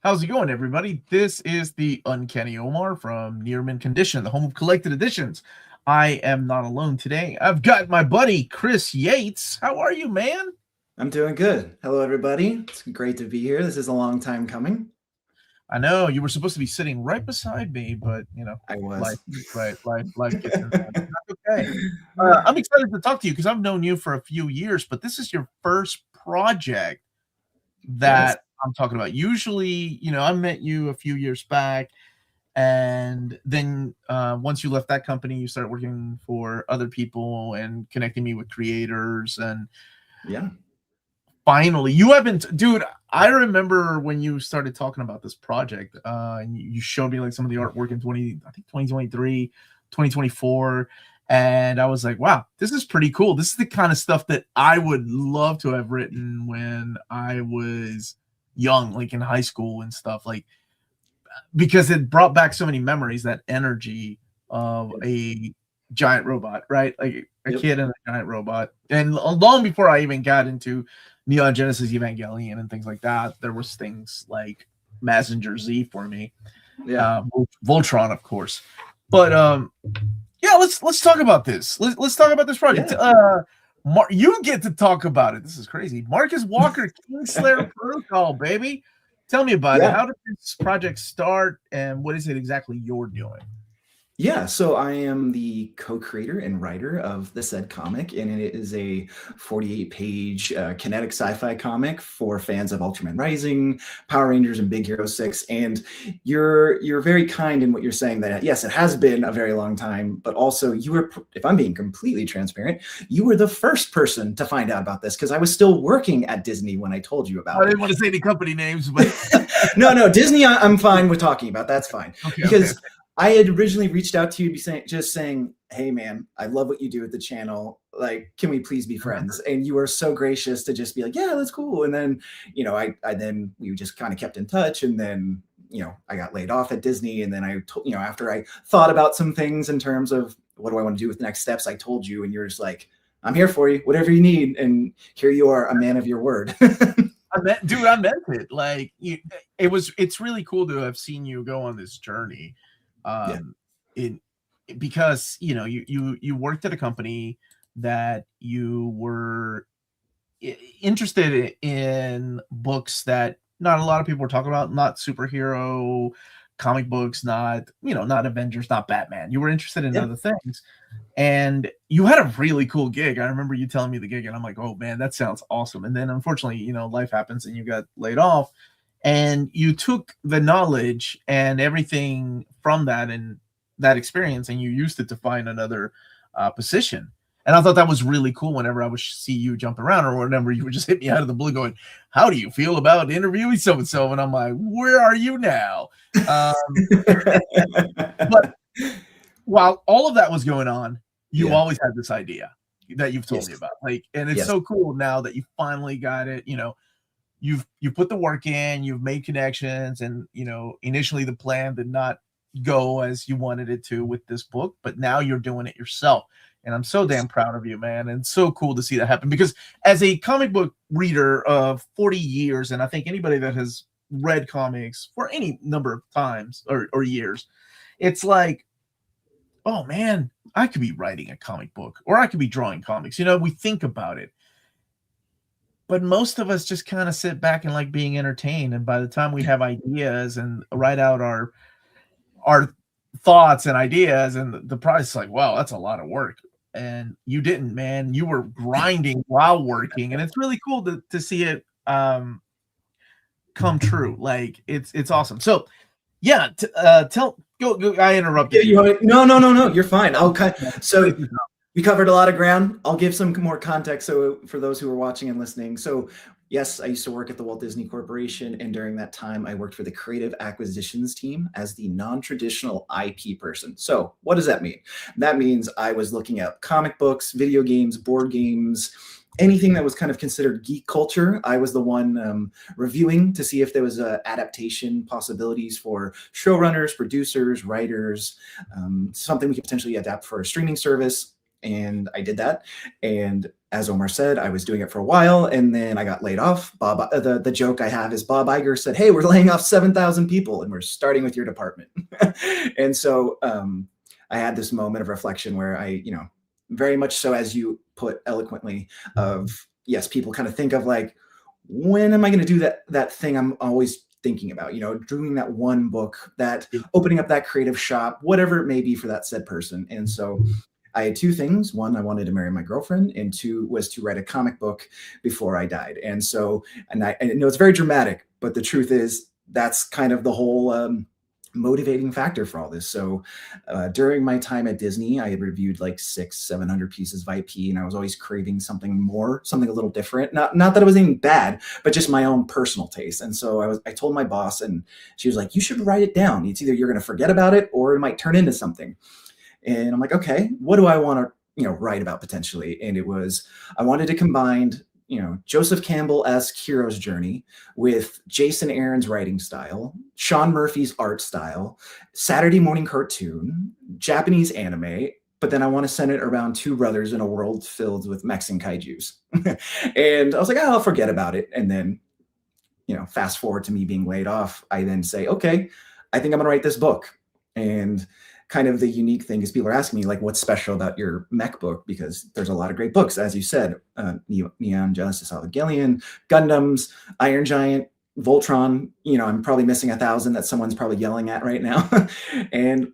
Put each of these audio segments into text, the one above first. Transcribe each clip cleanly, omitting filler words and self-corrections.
How's it going, everybody? This is the Uncanny Omar from Near Mint Condition, the home of collected editions. I am not alone today. I've got my buddy Chris Yates. How are you, man? I'm doing good. Hello, everybody. It's great to be here. This is a long time coming. I know you were supposed to be sitting right beside me, but I life, was. right? Life gets in the way. That's okay. I'm excited to talk to you because I've known you for a few years, but this is your first project Yes. that I'm talking about. Usually, I met you a few years back, and then once you left that company, you started working for other people and connecting me with creators. And Yeah. finally, you haven't, dude. I remember when you started talking about this project, and you showed me like some of the artwork in 2023, 2024. And I was like, wow, this is pretty cool. This is the kind of stuff that I would love to have written when I was young, like in high school and stuff, like, because it brought back so many memories, that energy of a giant robot, right? Like a Yep. kid and a giant robot. And long before I even got into Neon Genesis Evangelion and things like that, there was things like Mazinger Z for me. Yeah. Voltron, of course. But yeah, let's talk about this. Let's talk about this project. Yeah. You get to talk about it. This is crazy. Marcus Walker, Kingslayer Protocol, baby. Tell me about it. Yeah. How did this project start, and what is it exactly you're doing? Yeah, so I am the co-creator and writer of the said comic, and it is a 48-page kinetic sci-fi comic for fans of Ultraman Rising, Power Rangers, and Big Hero 6. And you're very kind in what you're saying that, yes, it has been a very long time, but also you were, if I'm being completely transparent, you were the first person to find out about this because I was still working at Disney when I told you about I it. didn't want to say any company names, but No, Disney, I'm fine with talking about. That's fine. okay, Because okay. I had originally reached out to you saying, hey man, I love what you do with the channel. Like, can we please be friends? And you were so gracious to just be like, yeah, that's cool. And then, we just kind of kept in touch. And then, I got laid off at Disney. And then after I thought about some things in terms of what do I want to do with the next steps, I told you, and you're just like, I'm here for you, whatever you need. And here you are, a man of your word. I meant it. Like, it's really cool to have seen you go on this journey. Yeah. In Because you worked at a company that you were interested in books that not a lot of people were talking about, not superhero comic books, not Avengers, not Batman. You were interested in Yeah. other things, and you had a really cool gig. I remember you telling me the gig, and I'm like, oh man, that sounds awesome. And then unfortunately, life happens and you got laid off, and you took the knowledge and everything from that and that experience, and you used it to find another position. And I thought that was really cool whenever I would see you jump around, or whenever you would just hit me out of the blue going, how do you feel about interviewing so-and-so? And I'm like, where are you now? But while all of that was going on, you Yeah. always had this idea that you've told Yes. me about. Like, and it's Yes. so cool now that you finally got it. You've put the work in, you've made connections, and initially the plan did not go as you wanted it to with this book, but now you're doing it yourself. And I'm so damn proud of you, man. And so cool to see that happen, because as a comic book reader of 40 years, and I think anybody that has read comics for any number of times or years, it's like, oh man, I could be writing a comic book, or I could be drawing comics. We think about it, but most of us just kind of sit back and like being entertained. And by the time we have ideas and write out our thoughts and ideas, and the price is like, wow, that's a lot of work. And you didn't, man. You were grinding while working, and it's really cool to see it come true. Like, it's awesome. So yeah, go. I interrupted you. No. You're fine. So Please. we covered a lot of ground. I'll give some more context so for those who are watching and listening. So yes, I used to work at the Walt Disney Corporation, and during that time, I worked for the creative acquisitions team as the non-traditional IP person. So what does that mean? That means I was looking at comic books, video games, board games, anything that was kind of considered geek culture. I was the one reviewing to see if there was adaptation possibilities for showrunners, producers, writers, something we could potentially adapt for a streaming service. And I did that. And as Omar said, I was doing it for a while, and then I got laid off. The joke I have is Bob Iger said, "Hey, we're laying off 7,000 people, and we're starting with your department." And so I had this moment of reflection where I, very much so, as you put eloquently, of yes, people kind of think of like, when am I going to do that thing I'm always thinking about, doing that one book, that opening up that creative shop, whatever it may be for that said person. And so I had two things. One, I wanted to marry my girlfriend, and two was to write a comic book before I died. And so, and I know it's very dramatic, but the truth is that's kind of the whole motivating factor for all this. So during my time at Disney, I had reviewed like 600-700 pieces of IP, and I was always craving something more, something a little different. Not that it was anything bad, but just my own personal taste. And so I told my boss, and she was like, "You should write it down. It's either you're going to forget about it or it might turn into something." And I'm like, okay, what do I want to, write about potentially? And it was, I wanted to combine, Joseph Campbell-esque hero's journey with Jason Aaron's writing style, Sean Murphy's art style, Saturday morning cartoon, Japanese anime, but then I want to center it around two brothers in a world filled with mechs and kaijus. And I was like, I'll forget about it. And then, fast forward to me being laid off, I then say, okay, I think I'm going to write this book. And kind of the unique thing is people are asking me, like, what's special about your mech book? Because there's a lot of great books, as you said, Neon Genesis Evangelion, Gundams, Iron Giant, Voltron. I'm probably missing 1,000 that someone's probably yelling at right now. And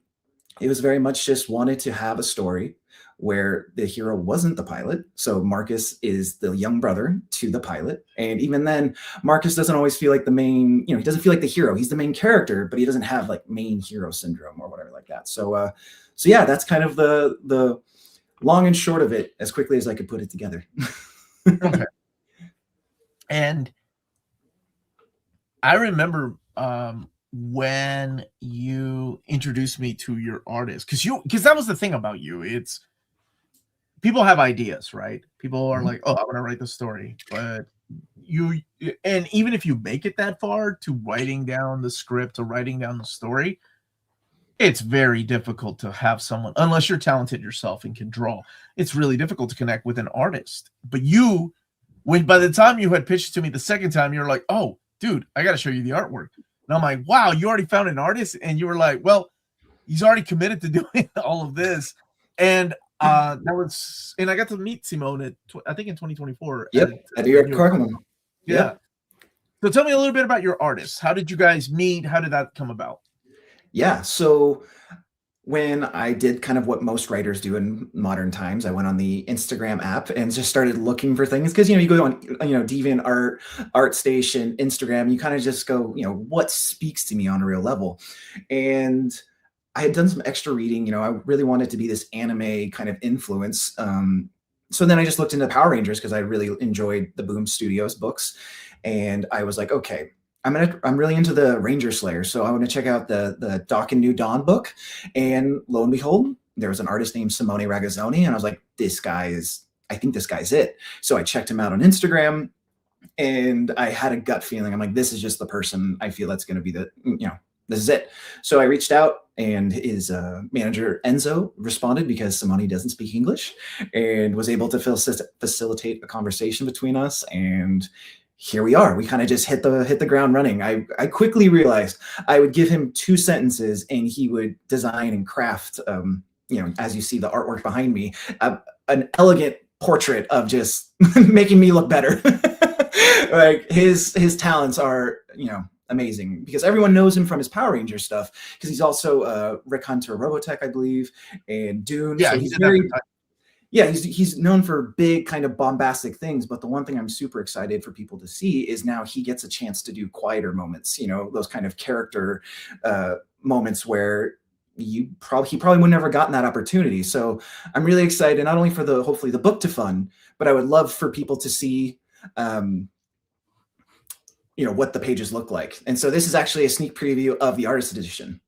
it was very much just wanted to have a story where the hero wasn't the pilot. So Marcus is the young brother to the pilot. And even then, Marcus doesn't always feel like the main, he doesn't feel like the hero. He's the main character, but he doesn't have like main hero syndrome or whatever like that. So, yeah, that's kind of the long and short of it, as quickly as I could put it together. Okay. And I remember when you introduced me to your artist, because that was the thing about you. It's, people have ideas, right? People are like, "Oh, I'm going to write the story," but and even if you make it that far to writing down the script or writing down the story, it's very difficult to have someone, unless you're talented yourself and can draw, it's really difficult to connect with an artist. But by the time you had pitched to me the second time, you're like, "Oh, dude, I got to show you the artwork." And I'm like, "Wow, you already found an artist?" And you were like, "Well, he's already committed to doing all of this." And and I got to meet Simone I think in 2024. Yep, at New York Comic Con. Yeah. So tell me a little bit about your artists. How did you guys meet? How did that come about? Yeah, so when I did kind of what most writers do in modern times, I went on the Instagram app and just started looking for things, because you go on DeviantArt, ArtStation, Instagram, you kind of just go, what speaks to me on a real level. And I had done some extra reading. I really wanted to be this anime kind of influence. So then I just looked into Power Rangers because I really enjoyed the Boom Studios books. And I was like, okay, I'm really into the Ranger Slayer. So I want to check out the Doc and New Dawn book. And lo and behold, there was an artist named Simone Ragazzoni. And I was like, I think this guy's it. So I checked him out on Instagram, and I had a gut feeling. I'm like, this is just the person I feel that's going to be this is it. So I reached out, and his manager, Enzo, responded because Simone doesn't speak English, and was able to facilitate a conversation between us. And here we are. We kind of just hit the ground running. I quickly realized I would give him 2 sentences, and he would design and craft, as you see the artwork behind me, an elegant portrait of just making me look better. Like his talents are, amazing, because everyone knows him from his Power Ranger stuff, because he's also Rick Hunter, Robotech, I believe, and Dune. Yeah, so he's known for big kind of bombastic things. But the one thing I'm super excited for people to see is now he gets a chance to do quieter moments, those kind of character moments where he probably would never gotten that opportunity. So I'm really excited, not only for hopefully the book to fund, but I would love for people to see what the pages look like. And so this is actually a sneak preview of the artist edition.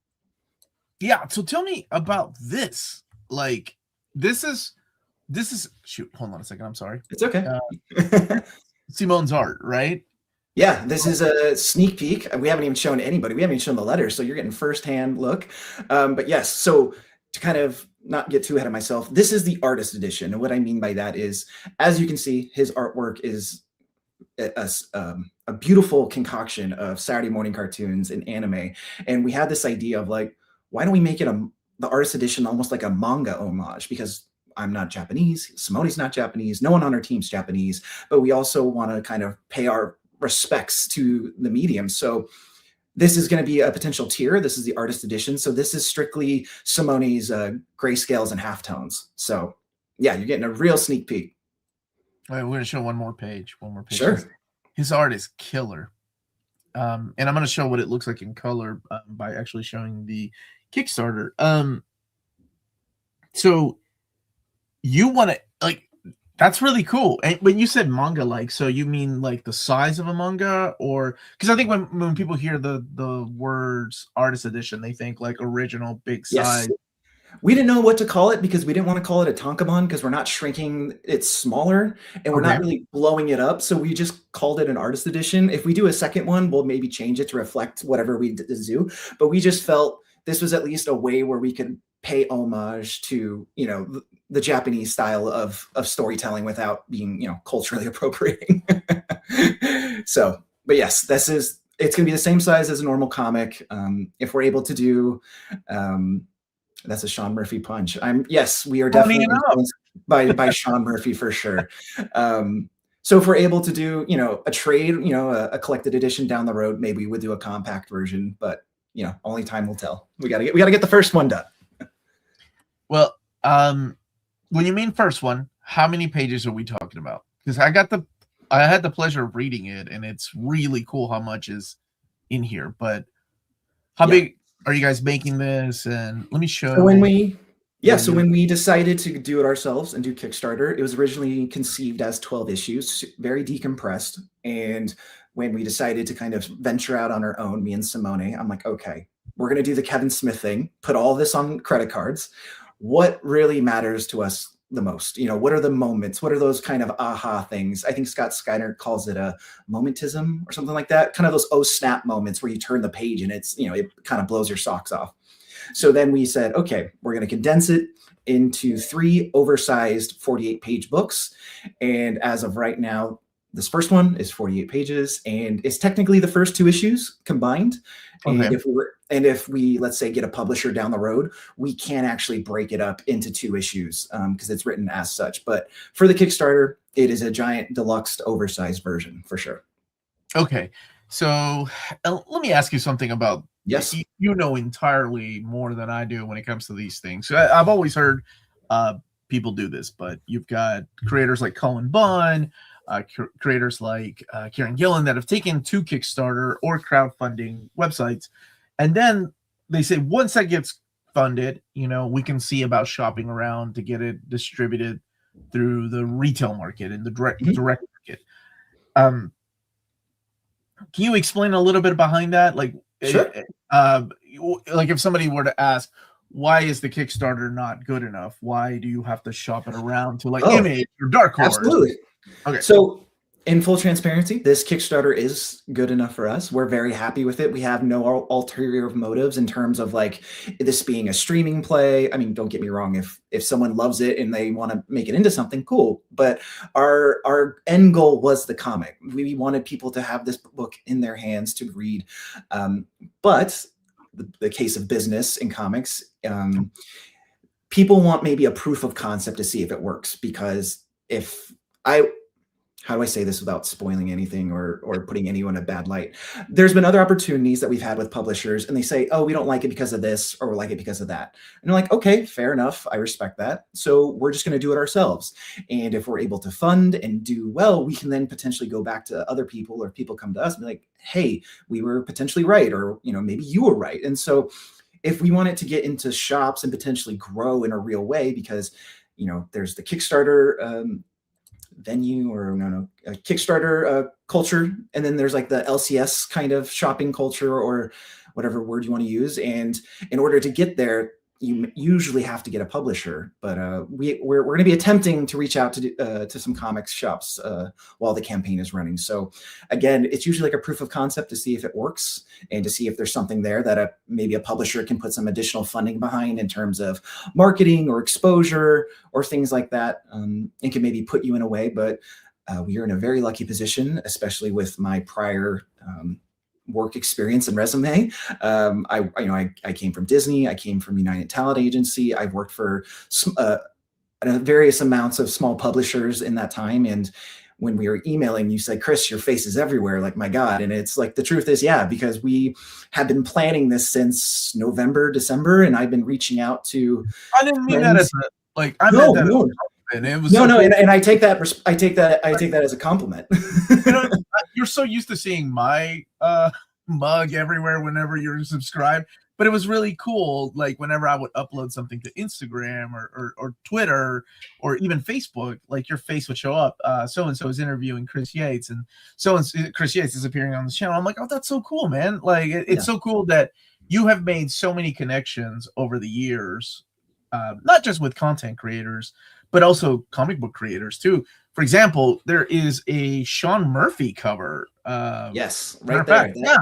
Yeah. So tell me about this. Like, this is shoot, hold on a second. I'm sorry. It's okay. Simone's art, right? Yeah, this is a sneak peek. We haven't even shown anybody. We haven't even shown the letters, so you're getting firsthand look. But yes, so to kind of not get too ahead of myself, this is the artist edition. And what I mean by that is, as you can see, his artwork is a beautiful concoction of Saturday morning cartoons and anime. And we had this idea of like, why don't we make it the artist edition almost like a manga homage? Because I'm not Japanese, Simone's not Japanese, no one on our team's Japanese, but we also want to kind of pay our respects to the medium. So this is going to be a potential tier. This is the artist edition. So this is strictly Simone's grayscales and halftones. So yeah, you're getting a real sneak peek. All right, we're going to show one more page. Sure. His art is killer. And I'm going to show what it looks like in color by actually showing the Kickstarter. So you want to, like, that's really cool. And when you said manga, like, so you mean like the size of a manga, or because I think when people hear the words artist edition, they think like original big size. Yes. We didn't know what to call it because we didn't want to call it a tankobon because we're not shrinking it smaller and we're not really blowing it up. So we just called it an artist edition. If we do a second one, we'll maybe change it to reflect whatever we do. But we just felt this was at least a way where we could pay homage to, you know, the Japanese style of storytelling without being, you know, culturally appropriating. So, but yes, it's going to be the same size as a normal comic. If we're able to do, that's a Sean Murphy punch. Yes, we are definitely influenced by Sean Murphy for sure. So if we're able to do, you know, a trade, you know, a collected edition down the road, maybe we would do a compact version, but you know, only time will tell. We gotta get the first one done. Well, when you mean first one, how many pages are we talking about? Because I had the pleasure of reading it, and it's really cool how much is in here. But how big are you guys making this? And let me show. So when we decided to do it ourselves and do Kickstarter, it was originally conceived as 12 issues, very decompressed. And when we decided to kind of venture out on our own, me and Simone, I'm like, okay, we're going to do the Kevin Smith thing, put all this on credit cards. What really matters to us the most? You know, what are the moments? What are those kind of aha things? I think Scott Skyner calls it a momentism or something like that. Kind of those oh snap moments where you turn the page and it's, you know, it kind of blows your socks off. So then we said, okay, we're going to condense it into 3 oversized 48-page books. And as of right now, this first one is 48 pages and it's technically the first 2 issues combined. Okay. And if we, let's say, get a publisher down the road, we can actually break it up into 2 issues because it's written as such. But for the Kickstarter, it is a giant deluxe oversized version for sure. Okay. So let me ask you something about, yes, you know entirely more than I do when it comes to these things. So I've always heard people do this, but you've got creators like Cullen Bunn, creators like Kieran Gillen that have taken to Kickstarter or crowdfunding websites, and then they say once that gets funded, you know, we can see about shopping around to get it distributed through the retail market and the direct market. Can you explain a little bit behind that? Like, sure. Like if somebody were to ask, why is the Kickstarter not good enough? Why do you have to shop it around to like Image or Dark Horse? Absolutely. Okay. So in full transparency, this Kickstarter is good enough for us. We're very happy with it. We have no ulterior motives in terms of like this being a streaming play. I mean, don't get me wrong. If someone loves it and they want to make it into something, cool. But our end goal was the comic. We wanted people to have this book in their hands to read. But the case of business in comics, people want maybe a proof of concept to see if it works. Because how do I say this without spoiling anything or putting anyone in a bad light? There's been other opportunities that we've had with publishers and they say, oh, we don't like it because of this or we like it because of that. And they're like, okay, fair enough. I respect that. So we're just going to do it ourselves. And if we're able to fund and do well, we can then potentially go back to other people or people come to us and be like, hey, we were potentially right. Or, you know, maybe you were right. And so if we want it to get into shops and potentially grow in a real way, because, you know, there's the Kickstarter venue or Kickstarter culture. And then there's like the LCS kind of shopping culture or whatever word you want to use. And in order to get there, you usually have to get a publisher, but we're going to be attempting to reach out to some comics shops while the campaign is running. So again, it's usually like a proof of concept to see if it works and to see if there's something there that maybe a publisher can put some additional funding behind in terms of marketing or exposure or things like that. It can maybe put you in a way, but we are in a very lucky position, especially with my prior work experience and resume. I came from Disney. I came from United Talent Agency. I've worked for various amounts of small publishers in that time. And when we were emailing, you said, Chris, your face is everywhere. Like, my God. And it's like, the truth is, yeah, because we have been planning this since November, December, and I've been reaching out to. I didn't mean that as meant that no. And it was no, cool. and I take that as a compliment. You're so used to seeing my mug everywhere whenever you're subscribed, but it was really cool. Like whenever I would upload something to Instagram or Twitter or even Facebook, like your face would show up. So and so is interviewing Chris Yates, and Chris Yates is appearing on the channel. I'm like, oh, that's so cool, man! Like it's so cool that you have made so many connections over the years, not just with content creators, but also comic book creators too. For example, there is a Sean Murphy cover. Yes, right there. Yeah.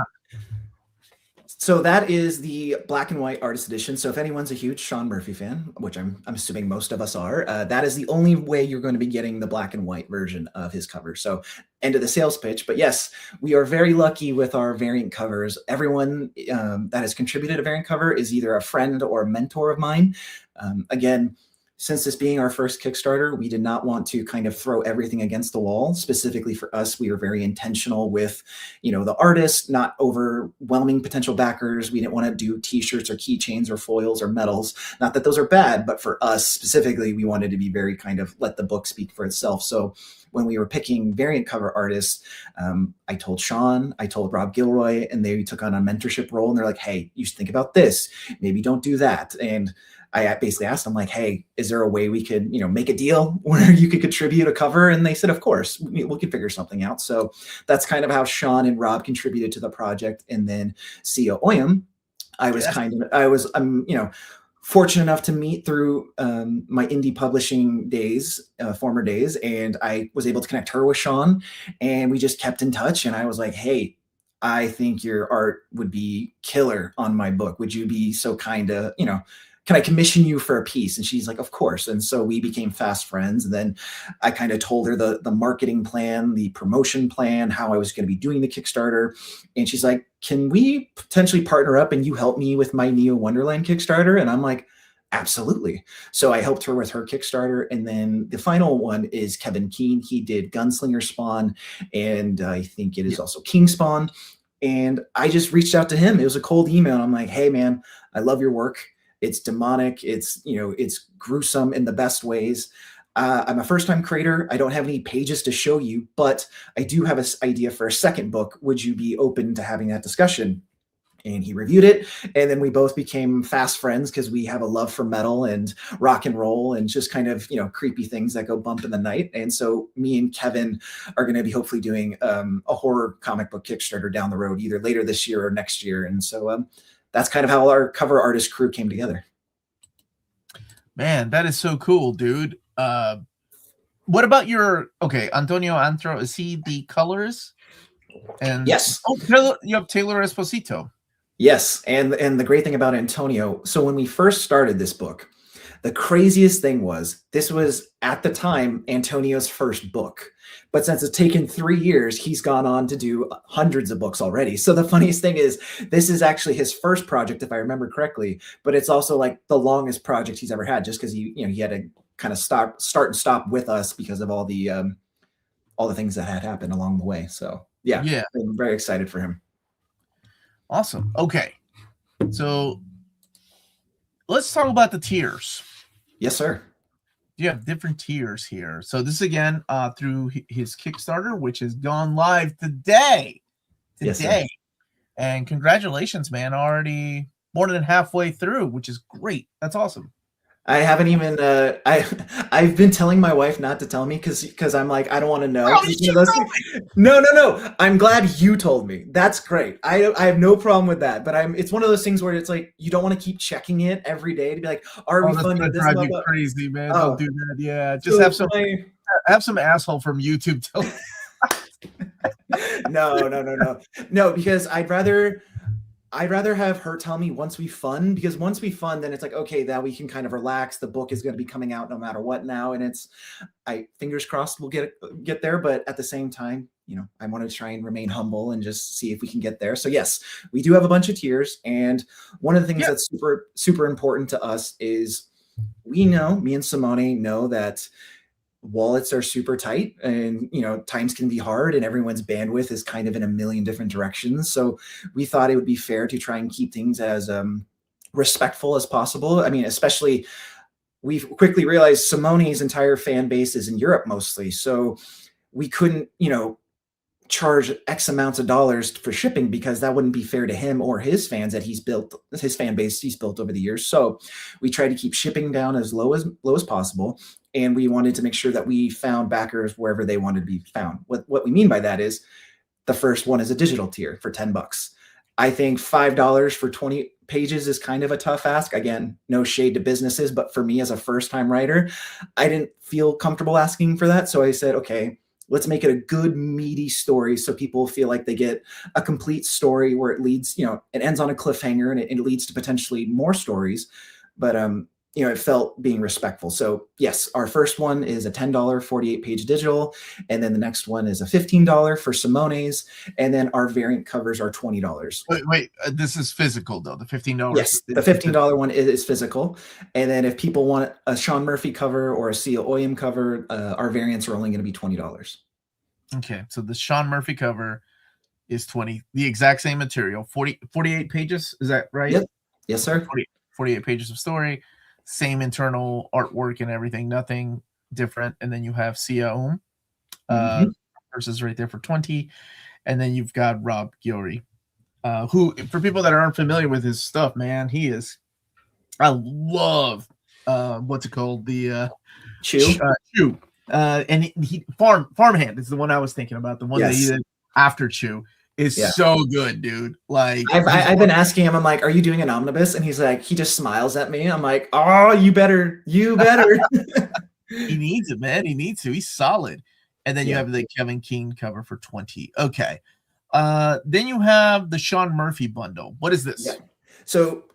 So that is the black and white artist edition. So if anyone's a huge Sean Murphy fan, which I'm assuming most of us are, that is the only way you're going to be getting the black and white version of his cover. So end of the sales pitch. But yes, we are very lucky with our variant covers. Everyone that has contributed a variant cover is either a friend or a mentor of mine. Again, since this being our first Kickstarter, we did not want to kind of throw everything against the wall. Specifically for us, we were very intentional with, the artists, not overwhelming potential backers. We didn't want to do t-shirts or keychains or foils or medals. Not that those are bad, but for us specifically, we wanted to be very kind of let the book speak for itself. So when we were picking variant cover artists, I told Sean, I told Rob Gilroy, and they took on a mentorship role. And they're like, hey, you should think about this. Maybe don't do that. And I basically asked them, like, hey, is there a way we could, make a deal where you could contribute a cover? And they said, of course, we can figure something out. So that's kind of how Sean and Rob contributed to the project. And then Sia Oyam, I was fortunate enough to meet through my indie publishing days, former days. And I was able to connect her with Sean, and we just kept in touch. And I was like, hey, I think your art would be killer on my book. Would you be so kind of, can I commission you for a piece? And she's like, of course. And so we became fast friends. And then I kind of told her the marketing plan, the promotion plan, how I was going to be doing the Kickstarter. And she's like, can we potentially partner up and you help me with my Neo Wonderland Kickstarter? And I'm like, absolutely. So I helped her with her Kickstarter. And then the final one is Kevin Keane. He did Gunslinger Spawn, and I think it is also King Spawn. And I just reached out to him. It was a cold email. And I'm like, hey, man, I love your work. It's demonic. It's, it's gruesome in the best ways. I'm a first-time creator. I don't have any pages to show you, but I do have an idea for a second book. Would you be open to having that discussion? And he reviewed it. And then we both became fast friends because we have a love for metal and rock and roll and just kind of, creepy things that go bump in the night. And so me and Kevin are going to be hopefully doing a horror comic book Kickstarter down the road, either later this year or next year. And so that's kind of how our cover artist crew came together. Man, that is so cool, dude. What about Antonio Antro? Is he the colorist? And yes. You have Taylor Esposito. Yes, and the great thing about Antonio, so when we first started this book, the craziest thing was this was at the time Antonio's first book. But since it's taken 3 years, he's gone on to do hundreds of books already. So the funniest thing is this is actually his first project, if I remember correctly, but it's also like the longest project he's ever had, just because he had to kind of start and stop with us because of all the things that had happened along the way. So yeah, I'm very excited for him. Awesome. Okay, so let's talk about the tiers. Yes, sir. You have different tiers here. So this again through his Kickstarter, which has gone live today. Yes, sir. And congratulations, man! Already more than halfway through, which is great. That's awesome. I haven't even I've been telling my wife not to tell me because I'm like I don't want to know. Oh, 'Cause you it's one of should those know things. No. I'm glad you told me. That's great. I have no problem with that. But it's one of those things where it's like you don't want to keep checking it every day to be like, are Oh, we that's gonna funded this drive blah you blah. crazy, man. Don't Oh, do that. Yeah, just so my have some asshole from YouTube tell. no, because I'd rather have her tell me once we fund, because once we fund, then it's like, okay, now we can kind of relax. The book is going to be coming out no matter what now. And I fingers crossed we'll get there. But at the same time, I want to try and remain humble and just see if we can get there. So yes, we do have a bunch of tiers. And one of the things Yeah. that's super, super important to us is me and Simone know that wallets are super tight and times can be hard and everyone's bandwidth is kind of in a million different directions, so we thought it would be fair to try and keep things as respectful as possible. I mean, especially we've quickly realized Simone's entire fan base is in Europe mostly, so we couldn't charge X amounts of dollars for shipping because that wouldn't be fair to him or his fans that his fan base he's built over the years. So we tried to keep shipping down as low as possible. And we wanted to make sure that we found backers wherever they wanted to be found. What we mean by that is the first one is a digital tier for $10. I think $5 for 20 pages is kind of a tough ask. Again, no shade to businesses, but for me as a first-time writer, I didn't feel comfortable asking for that. So I said, okay, let's make it a good, meaty story so people feel like they get a complete story where it leads, it ends on a cliffhanger and it leads to potentially more stories. But it felt being respectful. So yes, our first one is a $10 48-page digital, and then the next one is a $15 for Simone's, and then our variant covers are $20. Wait, this is physical though. The $15. Yes, the $15 one is physical, and then if people want a Sean Murphy cover or a Sia Oyam cover, our variants are only going to be $20. Okay, so the Sean Murphy cover is 20, the exact same material, 48 pages. Is that right? Yep. Yes, sir. 48 pages of story, same internal artwork and everything, nothing different. And then you have Sia Om, versus right there for 20. And then you've got Rob Giori, who, for people that aren't familiar with his stuff, man, I love, what's it called? The Chew. Chew. And he Farmhand is the one I was thinking about. The one that he did after Chew is so good, dude. Like I've been asking him, I'm like, are you doing an omnibus? And he's like, he just smiles at me. I'm like, oh, you better. He needs it, man. He needs to. He's solid. And then you have the Kevin King cover for 20. Okay. Then you have the Sean Murphy bundle. What is this? Yeah. So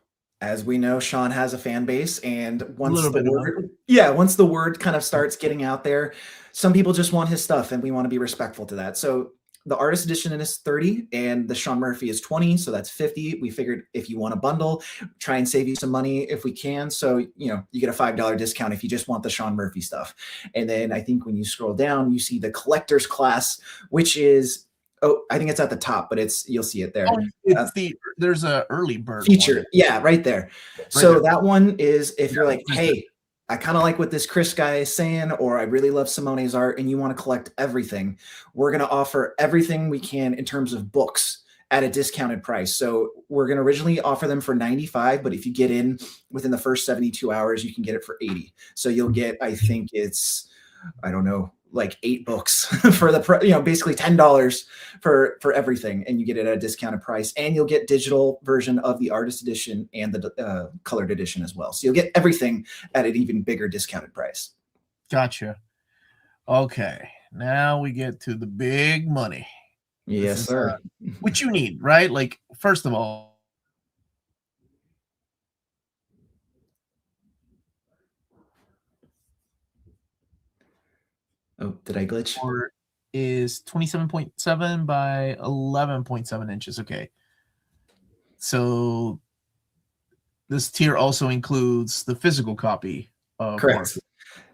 as we know, Sean has a fan base, and once the word kind of starts getting out there, some people just want his stuff, and we want to be respectful to that. So the artist edition is 30 and the Sean Murphy is 20. So that's 50. We figured if you want a bundle, try and save you some money if we can. So, you get a $5 discount if you just want the Sean Murphy stuff. And then I think when you scroll down, you see the collector's class, which is, I think it's at the top, but you'll see it there. There's a early bird feature. one. Yeah, right there. So that one is if you're like, hey, I kind of like what this Chris guy is saying, or I really love Simone's art and you want to collect everything, we're going to offer everything we can in terms of books at a discounted price. So we're going to originally offer them for $95, but if you get in within the first 72 hours, you can get it for $80. So you'll get, I think it's, I don't know, like 8 books for the basically $10 for everything, and you get it at a discounted price, and you'll get digital version of the artist edition and the colored edition as well. So you'll get everything at an even bigger discounted price. Gotcha. Okay, now we get to the big money. Yes, sir. Which you need, right? Like, first of all, oh, did I glitch? Is 27.7 by 11.7 inches. Okay. So this tier also includes the physical copy of Correct. Mark.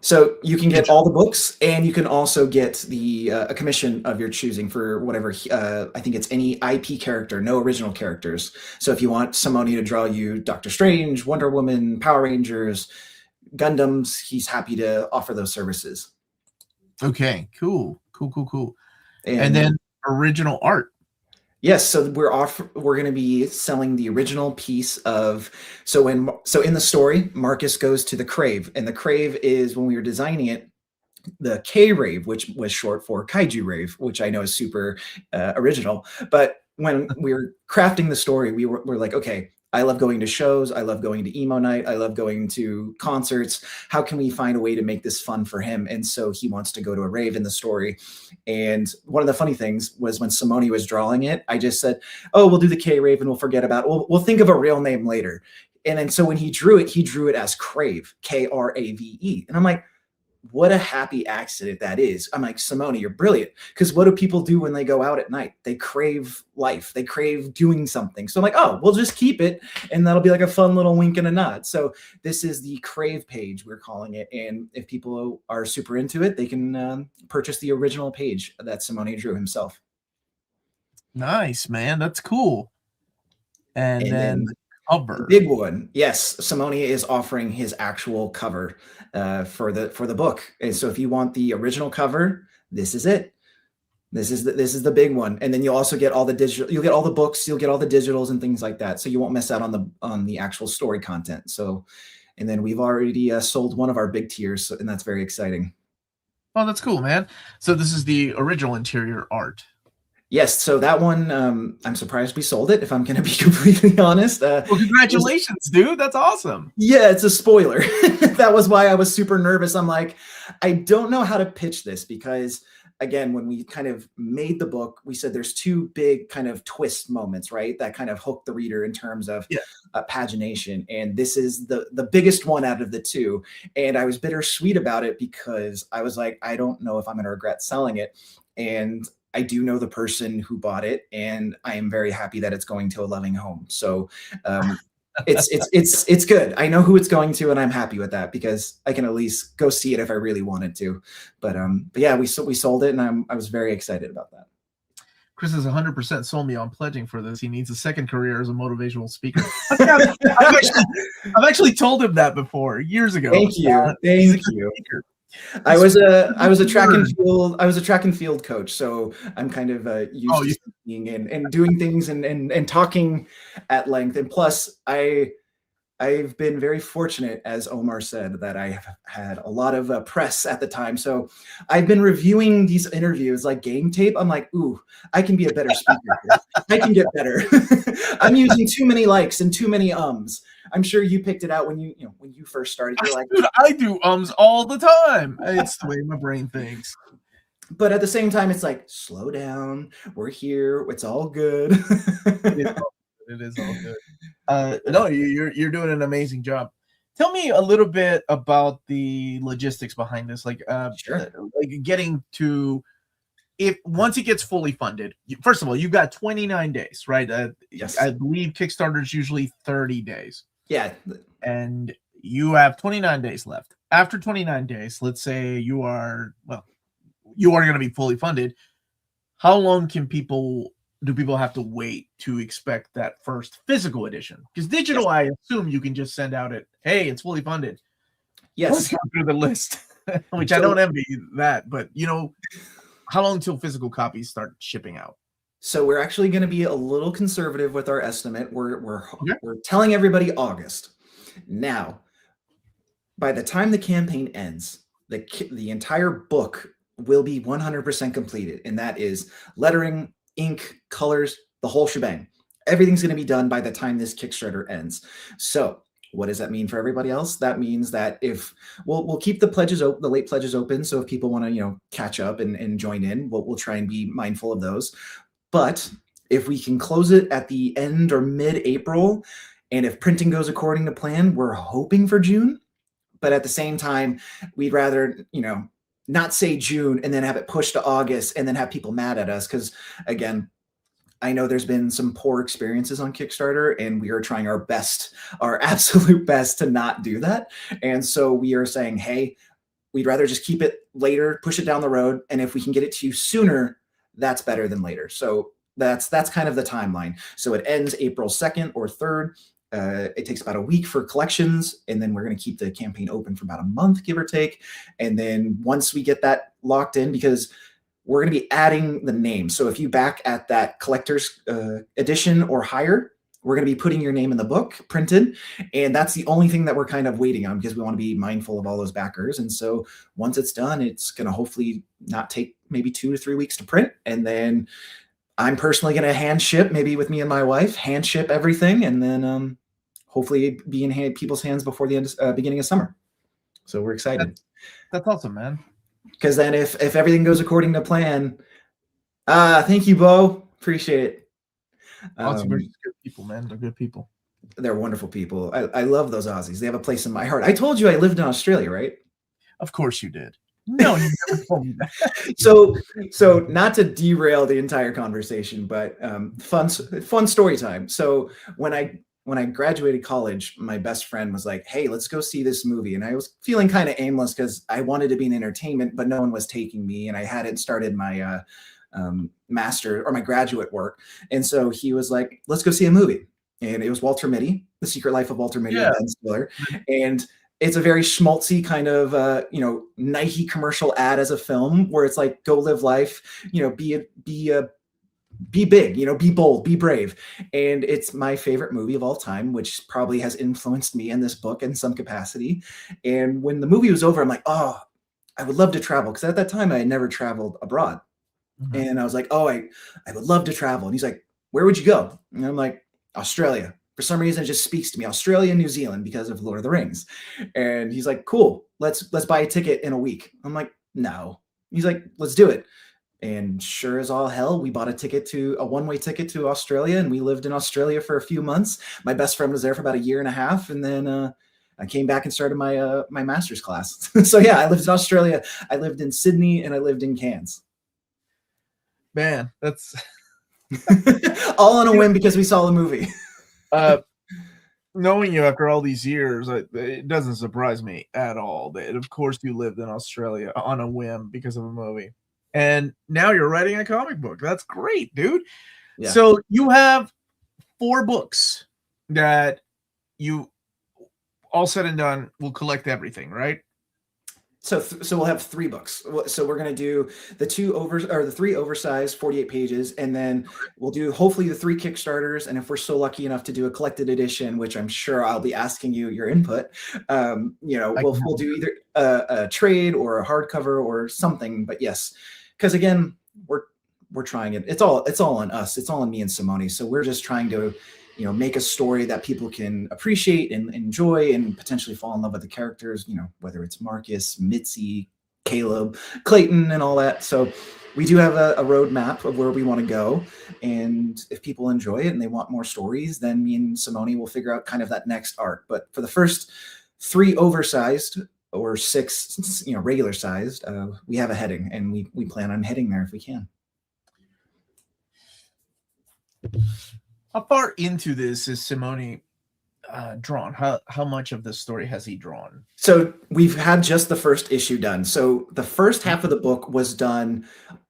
So you can get all the books, and you can also get a commission of your choosing for whatever. I think it's any IP character, no original characters. So if you want somebody to draw you Doctor Strange, Wonder Woman, Power Rangers, Gundams, he's happy to offer those services. Okay, cool. And then original art. Yes, so we're going to be selling the original piece of so in the story, Marcus goes to the Crave, and the Crave is, when we were designing it, the K rave, which was short for Kaiju rave, which I know is super original. But when we were crafting the story, we're like, okay, I love going to shows. I love going to emo night. I love going to concerts. How can we find a way to make this fun for him? And so he wants to go to a rave in the story. And one of the funny things was when Simone was drawing it, I just said, oh, we'll do the K rave and we'll forget about it. We'll think of a real name later. And then so when he drew it as Crave, Krave. And I'm like, what a happy accident that is. I'm like, Simone, you're brilliant. Because what do people do when they go out at night? They crave life. They crave doing something. So I'm like, oh, we'll just keep it. And that'll be like a fun little wink and a nod. So this is the Crave page, we're calling it. And if people are super into it, they can purchase the original page that Simone drew himself. Nice, man. That's cool. And then the cover. The big one, yes, Simone is offering his actual cover for the book. And so if you want the original cover, this is it. This is the big one. And then you'll also get all the digital. You'll get all the books. You'll get all the digitals and things like that. So you won't miss out on the actual story content. So, and then we've already sold one of our big tiers, and that's very exciting. Oh, that's cool, man. So this is the original interior art. Yes, so that one, I'm surprised we sold it, if I'm going to be completely honest. Well, congratulations, dude. That's awesome. Yeah, it's a spoiler. That was why I was super nervous. I'm like, I don't know how to pitch this because, again, when we kind of made the book, we said there's two big kind of twist moments, right? That kind of hook the reader in terms of pagination. And this is the biggest one out of the two. And I was bittersweet about it because I was like, I don't know if I'm going to regret selling it. And I do know the person who bought it, and I am very happy that it's going to a loving home. So it's good. I know who it's going to, and I'm happy with that because I can at least go see it if I really wanted to. But yeah, we sold it, and I was very excited about that. Chris has 100% sold me on pledging for this. He needs a second career as a motivational speaker. I've actually told him that before years ago. Thank you. Thank you. I was a track and field coach, so I'm kind of used to speaking and doing things and talking at length. And plus, I've been very fortunate, as Omar said, that I have had a lot of press at the time. So I've been reviewing these interviews like game tape. I'm like, ooh, I can be a better speaker. I can get better. I'm using too many likes and too many ums. I'm sure you picked it out when you first started. You're like, dude, I do ums all the time. It's the way my brain thinks. But at the same time, it's like, slow down. We're here. It's all good. It is all good. No, you're doing an amazing job. Tell me a little bit about the logistics behind this, like like getting to once it gets fully funded. First of all, you've got 29 days, right? Yes, I believe Kickstarter is usually 30 days. Yeah, and you have 29 days left. After 29 days, let's say you are going to be fully funded. How long do people have to wait to expect that first physical edition? Because digital, I assume you can just send out hey, it's fully funded. Yes. Let's go through the list, which I don't envy that, but how long until physical copies start shipping out? So we're actually going to be a little conservative with our estimate. We're telling everybody August. Now, by the time the campaign ends, the entire book will be 100% completed, and that is lettering, ink, colors, the whole shebang. Everything's going to be done by the time this Kickstarter ends. So what does that mean for everybody else? That means that if we'll keep the late pledges open. So if people want to, catch up and join in, we'll try and be mindful of those. But if we can close it at the end or mid-April, and if printing goes according to plan, we're hoping for June. But at the same time, we'd rather, not say June and then have it pushed to August and then have people mad at us. Because again, I know there's been some poor experiences on Kickstarter, and we are trying our absolute best to not do that. And so we are saying, hey, we'd rather just keep it later, push it down the road. And if we can get it to you sooner, that's better than later. So that's kind of the timeline. So it ends April 2nd or 3rd. It takes about a week for collections, and then we're going to keep the campaign open for about a month, give or take. And then once we get that locked in, because we're going to be adding the name. So if you back at that collector's edition or higher, we're going to be putting your name in the book printed. And that's the only thing that we're kind of waiting on, because we want to be mindful of all those backers. And so once it's done, it's going to hopefully not take maybe 2 to 3 weeks to print. And then I'm personally going to hand ship, maybe with me and my wife, hand ship everything. And then hopefully be in people's hands before the beginning of summer. So we're excited. That's awesome, man. Because then if everything goes according to plan, thank you, Bo. Appreciate it. Awesome. They're just good people, man. They're good people. They're wonderful people. I love those Aussies. They have a place in my heart. I told you I lived in Australia, right? Of course you did. No, you never told me that. So not to derail the entire conversation, but fun story time. So when I graduated college, my best friend was like, "Hey, let's go see this movie." And I was feeling kind of aimless because I wanted to be in entertainment, but no one was taking me, and I hadn't started my master or my graduate work. And so he was like, "Let's go see a movie." And it was Walter Mitty, The Secret Life of Walter Mitty, Yeah. Ben Stiller. And it's a very schmaltzy kind of Nike commercial ad as a film, where it's like, go live life, be big, be bold, be brave. And it's my favorite movie of all time, which probably has influenced me in this book in some capacity. And when the movie was over, I'm like, oh, I would love to travel. Because at that time I had never traveled abroad. Mm-hmm. And I was like, oh, I would love to travel. And he's like, where would you go? And I'm like, Australia. For some reason, it just speaks to me. Australia and New Zealand, because of Lord of the Rings. And he's like, cool, let's buy a ticket in a week. I'm like, no. He's like, let's do it. And sure as all hell, we bought a one-way ticket to Australia, and we lived in Australia for a few months. My best friend was there for about 1.5 years, and then I came back and started my master's class. So yeah, I lived in Australia. I lived in Sydney, and I lived in Cairns. Man, that's all on a whim because we saw the movie. Knowing you after all these years, it doesn't surprise me at all that, of course, you lived in Australia on a whim because of a movie. And now you're writing a comic book. That's great, dude. Yeah. So you have 4 books that you, all said and done, will collect everything, right? So we'll have 3 books. So we're going to do the 3 oversized 48 pages, and then we'll do hopefully the 3 Kickstarters. And if we're so lucky enough to do a collected edition, which I'm sure I'll be asking you your input, we'll do either a trade or a hardcover or something. But yes, because again, we're trying it. It's all on us. It's all on me and Simone. So we're just trying to make a story that people can appreciate and enjoy and potentially fall in love with the characters, whether it's Marcus, Mitzi, Caleb, Clayton, and all that. So we do have a roadmap of where we want to go. And if people enjoy it and they want more stories, then me and Simone will figure out kind of that next arc. But for the first 3 oversized or 6, regular sized, we have a heading, and we plan on heading there if we can. How far into this is Simone drawn? How much of the story has he drawn? So we've had just the first issue done. So the first half of the book was done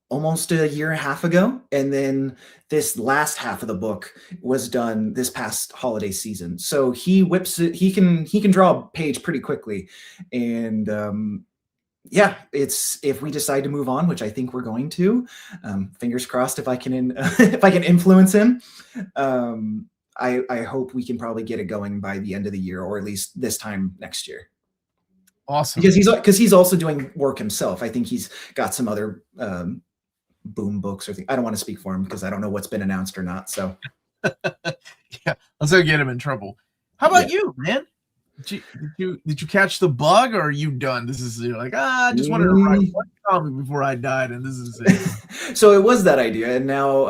almost 1.5 years ago. And then this last half of the book was done this past holiday season. So he whips it. He can draw a page pretty quickly. And yeah, it's, if we decide to move on, which I think we're going to, fingers crossed, if I can if I can influence him, I hope we can probably get it going by the end of the year, or at least this time next year. Awesome. Because he's also doing work himself. I think he's got some other boom books or things. I don't want to speak for him because I don't know what's been announced or not. So yeah, let's not get him in trouble. How about you, man? Did you catch the bug, or are you done? You're like, I just wanted to write one comic before I died, and this is it. So it was that idea, and now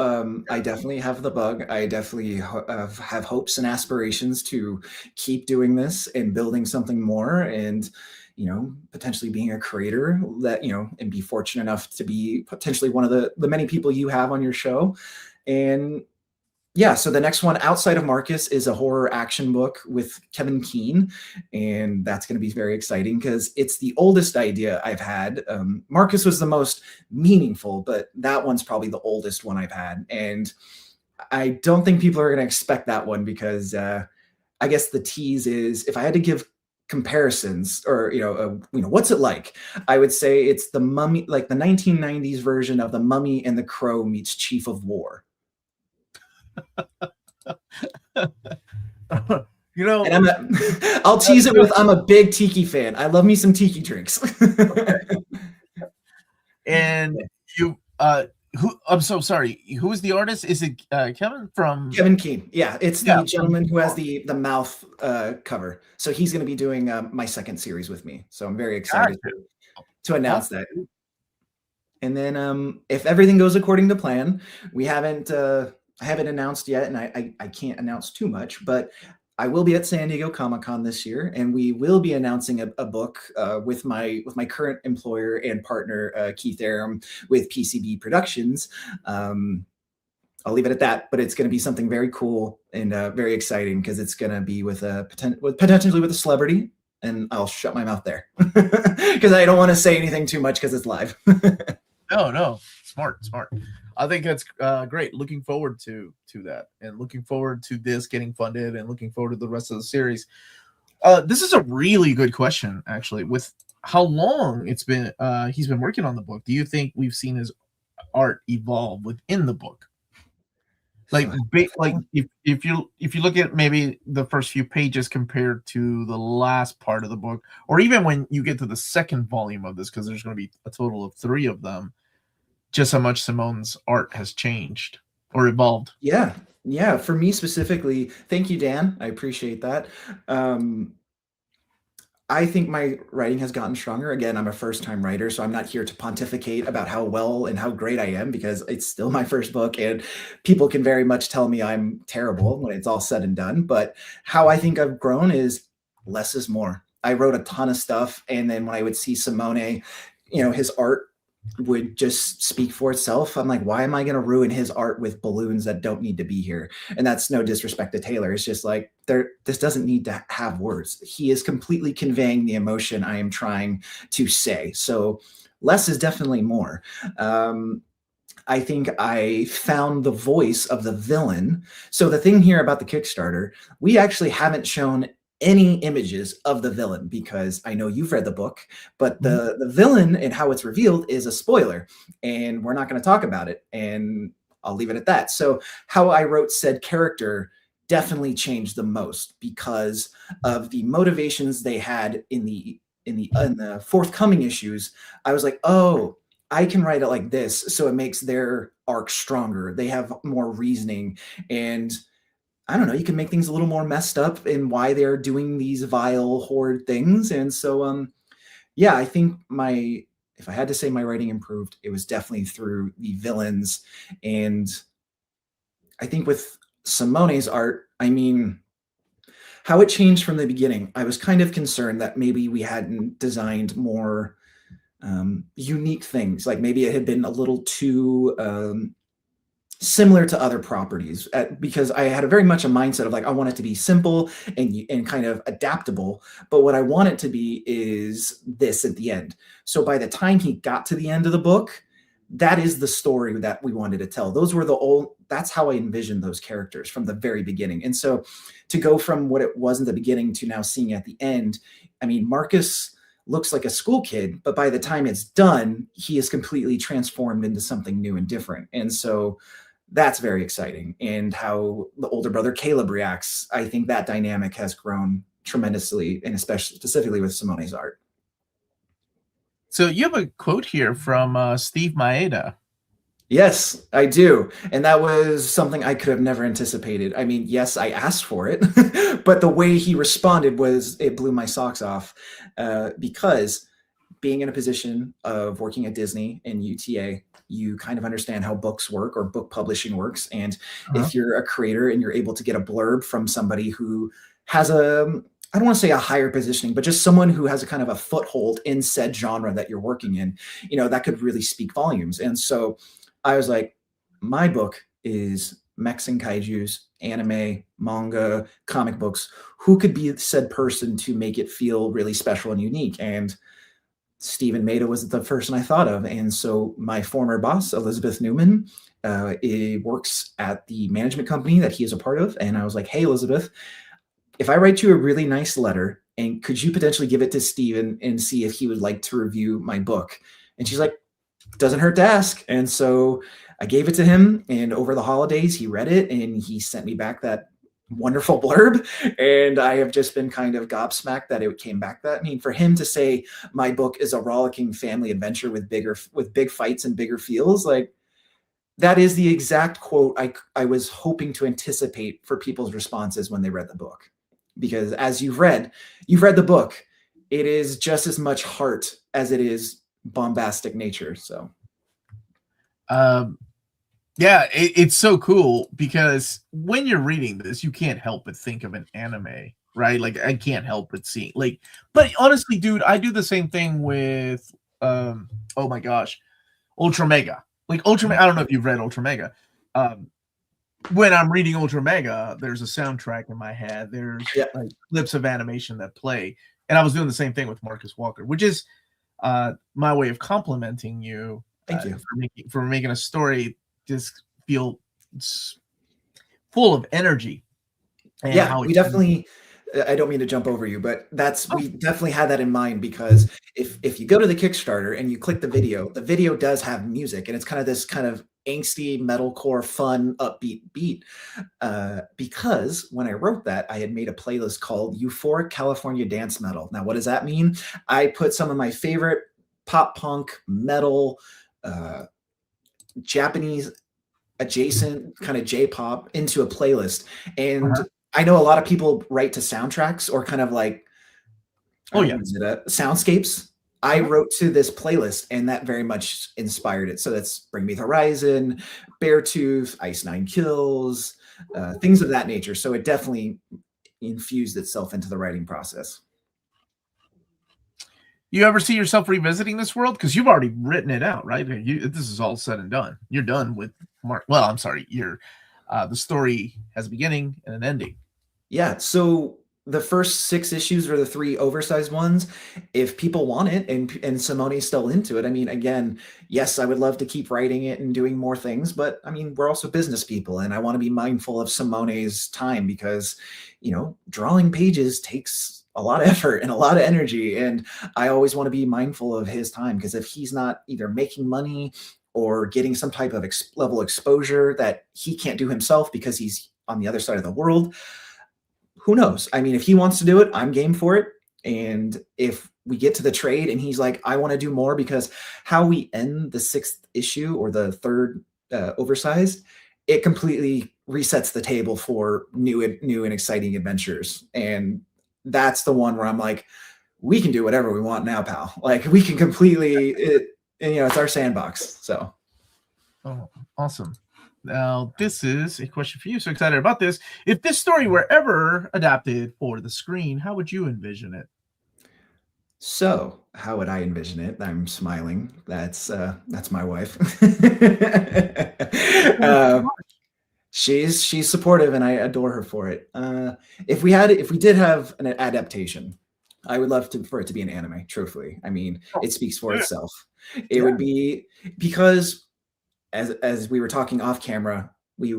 I definitely have the bug. I definitely have hopes and aspirations to keep doing this and building something more, and potentially being a creator that and be fortunate enough to be potentially one of the many people you have on your show. And yeah, so the next one outside of Marcus is a horror action book with Kevin Keane, and that's going to be very exciting because it's the oldest idea I've had. Marcus was the most meaningful, but that one's probably the oldest one I've had, and I don't think people are going to expect that one because I guess the tease is, if I had to give comparisons, or what's it like, I would say it's the Mummy, like the 1990s version of the Mummy and the Crow meets Chief of War. You know, and I'll tease it with, I'm a big tiki fan. I love me some tiki drinks. And you, who, I'm so sorry, who is the artist? Is it Kevin from Kevin Keane? Yeah, it's the gentleman who has the mouth cover. So he's going to be doing my second series with me. So I'm very excited to announce that. And then if everything goes according to plan, we haven't I haven't announced yet, and I can't announce too much, but I will be at San Diego Comic-Con this year, and we will be announcing a book with my current employer and partner, Keith Aram, with PCB Productions. I'll leave it at that, but it's going to be something very cool and very exciting, because it's going to be with potentially with a celebrity, and I'll shut my mouth there because I don't want to say anything too much because it's live. No, smart. I think that's great. Looking forward to that, and looking forward to this getting funded, and looking forward to the rest of the series. This is a really good question, actually. With how long it's been, he's been working on the book, do you think we've seen his art evolve within the book? Like if you look at maybe the first few pages compared to the last part of the book, or even when you get to the second volume of this, because there's going to be a total of 3 of them, just how much Simone's art has changed or evolved. Yeah. For me specifically, thank you, Dan. I appreciate that. I think my writing has gotten stronger. Again, I'm a first-time writer, so I'm not here to pontificate about how well and how great I am, because it's still my first book, and people can very much tell me I'm terrible when it's all said and done. But how I think I've grown is less is more. I wrote a ton of stuff, and then when I would see Simone, his art would just speak for itself. I'm like, why am I going to ruin his art with balloons that don't need to be here? And that's no disrespect to Taylor. It's just like, this doesn't need to have words. He is completely conveying the emotion I am trying to say. So less is definitely more. I think I found the voice of the villain. So the thing here about the Kickstarter, we actually haven't shown any images of the villain, because I know you've read the book, but the villain and how it's revealed is a spoiler, and we're not going to talk about it, and I'll leave it at that. So how I wrote said character definitely changed the most, because of the motivations they had in the forthcoming issues. I was like, oh, I can write it like this, so it makes their arc stronger. They have more reasoning, and I don't know, you can make things a little more messed up in why they're doing these vile, horrid things. And so, yeah, I think if I had to say my writing improved, it was definitely through the villains. And I think with Simone's art, I mean, how it changed from the beginning, I was kind of concerned that maybe we hadn't designed more unique things. Like maybe it had been a little too similar to other properties, because I had very much a mindset of like, I want it to be simple and kind of adaptable, but what I want it to be is this at the end. So by the time he got to the end of the book, that is the story that we wanted to tell. That's how I envisioned those characters from the very beginning. And so to go from what it was in the beginning to now seeing at the end, I mean, Marcus looks like a school kid, but by the time it's done, he is completely transformed into something new and different. And so that's very exciting. And how the older brother Caleb reacts, I think that dynamic has grown tremendously, and especially specifically with Simone's art. So you have a quote here from Steve Maeda. Yes, I do. And that was something I could have never anticipated. I mean, yes, I asked for it, but the way he responded it blew my socks off, because being in a position of working at Disney and UTA, you kind of understand how books work or book publishing works. And if you're a creator and you're able to get a blurb from somebody who has I don't want to say a higher positioning, but just someone who has a kind of a foothold in said genre that you're working in, that could really speak volumes. And so I was like, my book is mechs and kaijus, anime, manga, comic books. Who could be said person to make it feel really special and unique? And Stephen Maeda was the person I thought of. And so my former boss, Elizabeth Newman, works at the management company that he is a part of. And I was like, hey, Elizabeth, if I write you a really nice letter and could you potentially give it to Steve and see if he would like to review my book? And she's like, doesn't hurt to ask. And so I gave it to him, and over the holidays, he read it and he sent me back that wonderful blurb. And I have just been kind of gobsmacked that it came back that. I mean, for him to say my book is a rollicking family adventure with big fights and bigger feels, like, that is the exact quote I was hoping to anticipate for people's responses when they read the book. Because as you've read the book, it is just as much heart as it is bombastic nature. So yeah, it's so cool because when you're reading this, you can't help but think of an anime, right? Like, I can't help but see, like, but honestly, dude, I do the same thing with oh my gosh, Ultra Mega. Like, Ultra Mega, I don't know if you've read Ultra Mega. When I'm reading Ultra Mega, there's a soundtrack in my head. There's like clips of animation that play. And I was doing the same thing with Marcus Walker, which is my way of complimenting you. Thank you for making a story just feel full of energy. And yeah, we definitely. I don't mean to jump over you, but we definitely had that in mind, because if you go to the Kickstarter and you click the video does have music, and it's kind of this kind of angsty metalcore, fun, upbeat beat. Because when I wrote that, I had made a playlist called Euphoric California Dance Metal. Now, what does that mean? I put some of my favorite pop punk, metal, Japanese adjacent kind of J-pop into a playlist. And I know a lot of people write to soundtracks or kind of like, soundscapes. I wrote to this playlist, and that very much inspired it. So that's Bring Me the Horizon, Beartooth, Ice Nine Kills, things of that nature. So it definitely infused itself into the writing process. You ever see yourself revisiting this world? Because you've already written it out, right? This is all said and done. You're done with Mark. Well, I'm sorry. The story has a beginning and an ending. Yeah. So the first 6 issues are the 3 oversized ones. If people want it and Simone's still into it, I mean, again, yes, I would love to keep writing it and doing more things, but I mean, we're also business people, and I want to be mindful of Simone's time, because, drawing pages takes a lot of effort and a lot of energy. And I always want to be mindful of his time, because if he's not either making money or getting some type of level exposure that he can't do himself because he's on the other side of the world, who knows? I mean, if he wants to do it, I'm game for it. And if we get to the trade and he's like, I want to do more, because how we end the 6th issue or the 3rd oversized, it completely resets the table for new and exciting adventures. And that's the one where I'm like, we can do whatever we want now, pal. Like, we can completely, it's our sandbox. So. Oh, awesome. Now, this is a question for you. So excited about this. If this story were ever adapted for the screen, how would you envision it? So, how would I envision it? I'm smiling. That's my wife. She's supportive, and I adore her for it. If we did have an adaptation, I would love for it to be an anime. Truthfully, I mean, it speaks for itself. It would be, because as we were talking off camera, we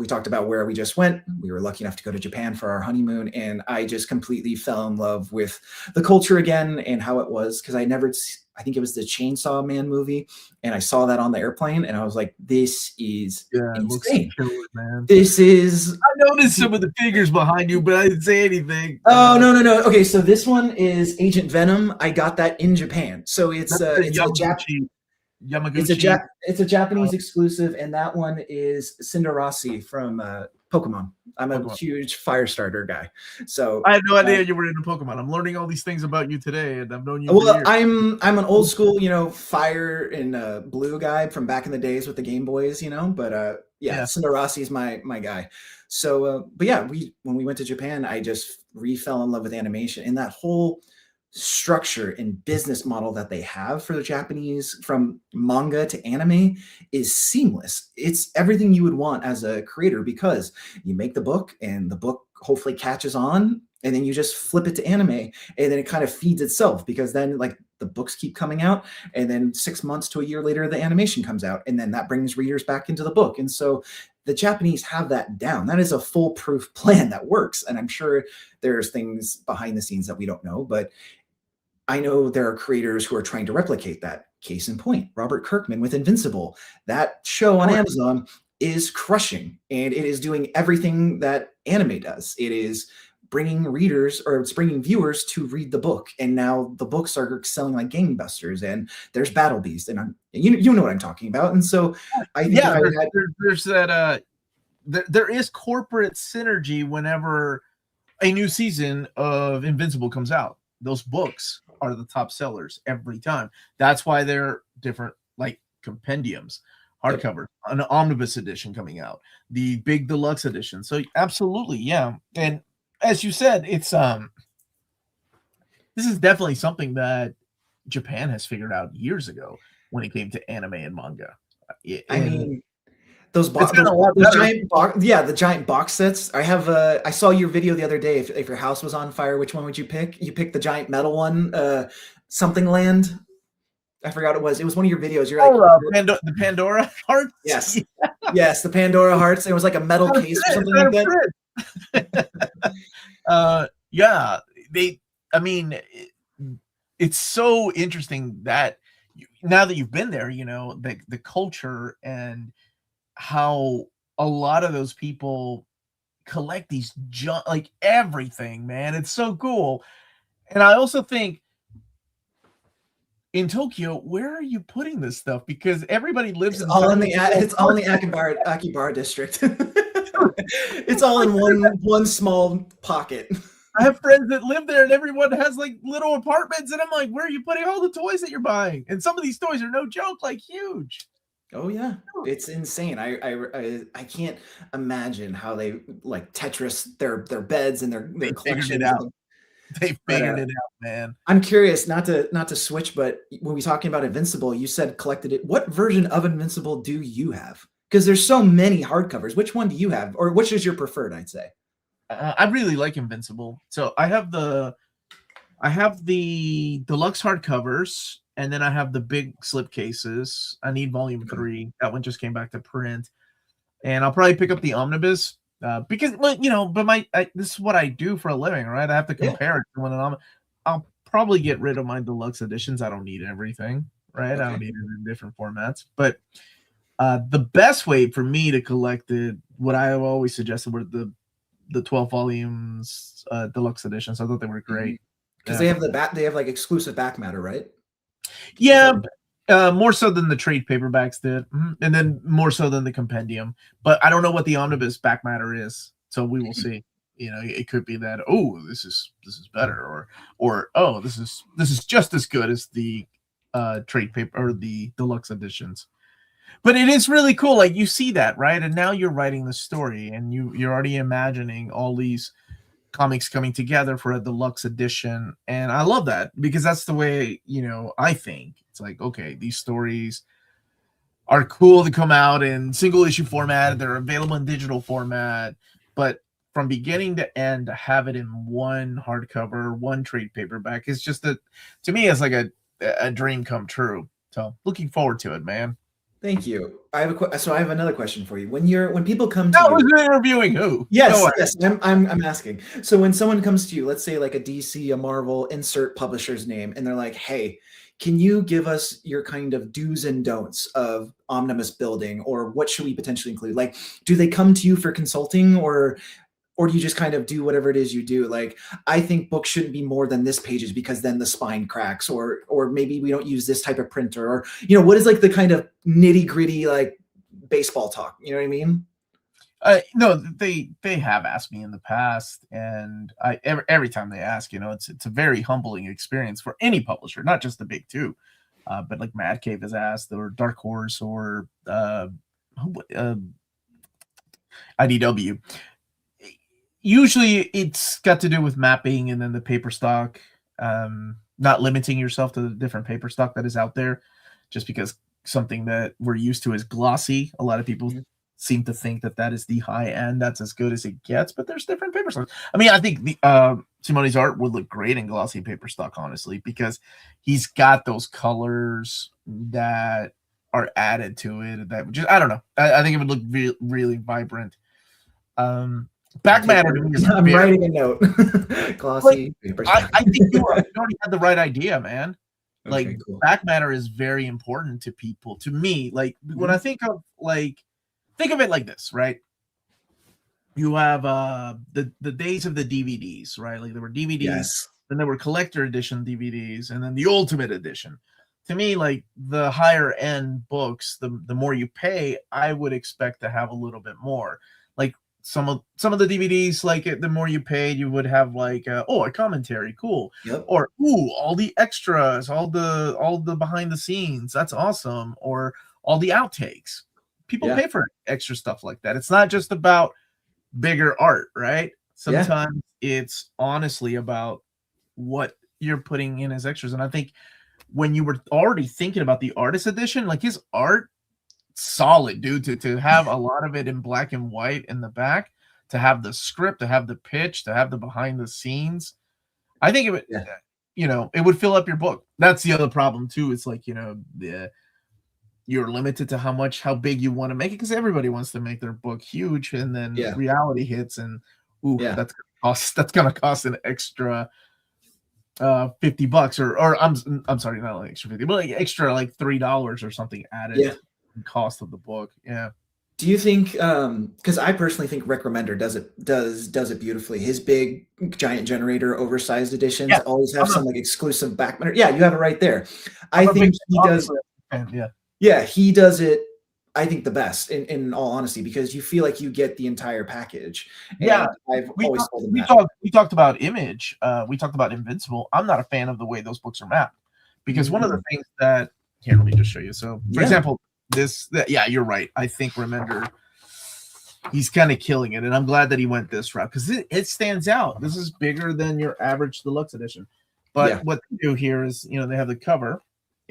talked about where we just went. We were lucky enough to go to Japan for our honeymoon, and I just completely fell in love with the culture again and how it was, because I think it was the Chainsaw Man movie, and I saw that on the airplane, and I was like, this is insane. Man. This is. I noticed some of the figures behind you, but I didn't say anything. Oh, no. Okay, so this one is Agent Venom. I got that in Japan. So it's Yamaguchi. It's a Japanese exclusive, and that one is Cinderace from Pokemon. I'm a huge Firestarter guy, so I had no idea you were into Pokemon. I'm learning all these things about you today, and I've known you. Well, I'm an old school, Fire and Blue guy from back in the days with the Game Boys, But Cinderace is my guy. So, but yeah, when we went to Japan, I just fell in love with animation, and that whole structure and business model that they have for the Japanese, from manga to anime, is seamless. It's everything you would want as a creator, because you make the book and the book hopefully catches on, and then you just flip it to anime, and then it kind of feeds itself, because then, like, the books keep coming out, and then 6 months to a year later, the animation comes out, and then that brings readers back into the book. And so the Japanese have that down. That is a foolproof plan that works. And I'm sure there's things behind the scenes that we don't know, but I know there are creators who are trying to replicate that. Case in point, Robert Kirkman with Invincible. That show on Amazon is crushing, and it is doing everything that anime does. It is bringing readers, or it's bringing viewers to read the book, and now the books are selling like gangbusters. And there's Battle Beast, and you know what I'm talking about. And so I think there's that there is corporate synergy whenever a new season of Invincible comes out. Those books are the top sellers every time. That's why they're different, like compendiums, hardcover, an omnibus edition coming out, the big deluxe edition. So absolutely, yeah. And as you said, it's this is definitely something that Japan has figured out years ago when it came to anime and manga. I mean, the giant box sets. I saw your video the other day. If your house was on fire, which one would you pick? You picked the giant metal one, something land. I forgot it was. It was one of your videos. You're like the Pandora hearts. Yes, yes, the Pandora hearts. It was like a metal case or something like that. Yeah, I mean, it's so interesting that now that you've been there, you know, the culture and how a lot of those people collect these like everything, man. It's so cool. And I also think in Tokyo, where are you putting this stuff? Because everybody lives it's all in the Akihabara district. It's all in one small pocket. I have friends that live there, and everyone has like little apartments, and I'm like, where are you putting all the toys that you're buying? And some of these toys are no joke, like huge. Oh yeah, it's insane. I can't imagine how they like Tetris their beds and their collection. They figured it out, man. I'm curious, not to switch, but when we talking about Invincible, you said collected it. What version of Invincible do you have? Because there's so many hardcovers. Which one do you have, or which is your preferred? I'd say. I really like Invincible. So I have the deluxe hardcovers, and then I have the big slipcases. I need volume 3. That one just came back to print, and I'll probably pick up the omnibus because, you know, but this is what I do for a living, right? I have to compare it to one. I'll probably get rid of my deluxe editions. I don't need everything, right? Okay. I don't need it in different formats. But the best way for me to collect it, what I have always suggested, were the 12 volumes deluxe editions. I thought they were great because they have they have like exclusive back matter, right? Yeah, more so than the trade paperbacks did, and then more so than the compendium. But I don't know what the omnibus back matter is, so we will see. You know, it could be that, oh, this is better, or oh, this is just as good as the trade paper or the deluxe editions. But it is really cool. Like, you see that, right? And now you're writing the story, and you're already imagining all these comics coming together for a deluxe edition. And I love that, because that's the way, you know, I think. It's like, okay, these stories are cool to come out in single issue format. They're available in digital format, but from beginning to end, to have it in one hardcover, one trade paperback, is just to me, it's like a dream come true. So looking forward to it, man. Thank you. I have another question for you. When people come to you, was interviewing who? Yes, I'm asking. So when someone comes to you, let's say like a DC, a Marvel, insert publisher's name, and they're like, "Hey, can you give us your kind of do's and don'ts of omnibus building, or what should we potentially include?" Like, do they come to you for consulting, or do you just kind of do whatever it is you do? Like, I think books shouldn't be more than this pages because then the spine cracks, or maybe we don't use this type of printer, or, you know, what is like the kind of nitty gritty, like baseball talk, you know what I mean? No, they have asked me in the past, and every time they ask, you know, it's a very humbling experience for any publisher, not just the big two, but like Mad Cave has asked, or Dark Horse, or IDW. Usually it's got to do with mapping, and then the paper stock, not limiting yourself to the different paper stock that is out there, just because something that we're used to is glossy. A lot of people seem to think that is the high end, that's as good as it gets, but there's different paper stocks. I mean, I think Simone's art would look great in glossy paper stock, honestly, because he's got those colors that are added to it. That just, I don't know. I think it would look really vibrant. Back matter to me is I'm writing a note. Glossy paper stock. I think you already had the right idea, man. Like, Okay, cool. back matter is very important to people. To me, like when I think of it like this, right? You have the days of the DVDs, right? Like there were DVDs, Yes. then there were collector edition DVDs, and then the ultimate edition. To me, like the higher end books, the more you pay, I would expect to have a little bit more. Like some of the DVDs, like the more you paid, you would have like a commentary, cool. Yep. Or all the extras, all the behind the scenes, that's awesome. Or all the outtakes. People pay for extra stuff like that. It's not just about bigger art, right? Sometimes it's honestly about what you're putting in as extras. And I think when you were already thinking about the artist edition, like his art, solid, dude. To have a lot of it in black and white in the back, to have the script, to have the pitch, to have the behind the scenes, I think it would, it would fill up your book. That's the other problem too. It's like, you're limited to how big you want to make it, because everybody wants to make their book huge, and then reality hits, and that's gonna cost an extra $50, or I'm sorry, not like extra 50, but like extra like $3 or something added cost of the book. Do you think, because I personally think Rick Remender does it beautifully. His big giant generator oversized editions always have some like exclusive back matter. Yeah, you have it right there. I think he does. Yeah, he does it, I think, the best, in all honesty, because you feel like you get the entire package. And I've always told him that. We talked about Image. We talked about Invincible. I'm not a fan of the way those books are mapped, because one of the things that, here, let me just show you. So, for example, you're right. I think Remender, he's kind of killing it, and I'm glad that he went this route, because it stands out. This is bigger than your average deluxe edition. But what they do here is, they have the cover,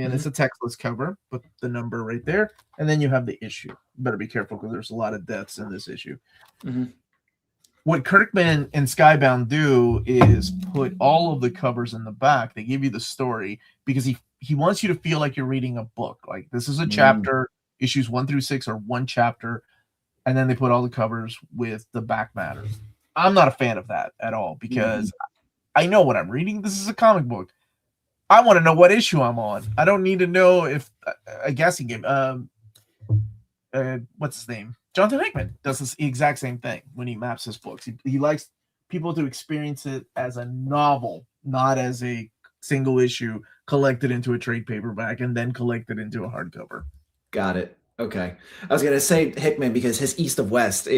and it's a textless cover, but the number right there, and then you have the issue. You better be careful, because there's a lot of deaths in this issue. What Kirkman and Skybound do is put all of the covers in the back. They give you the story, because he wants you to feel like you're reading a book. Like, this is a chapter, issues 1 through 6 are one chapter, and then they put all the covers with the back matter. I'm not a fan of that at all, because I know what I'm reading. This is a comic book. I want to know what issue I'm on. I don't need to know if a guessing game. What's his name? Jonathan Hickman does this exact same thing when he maps his books. He likes people to experience it as a novel, not as a single issue collected into a trade paperback and then collected into a hardcover. Got it. Okay. I was going to say Hickman, because his East of West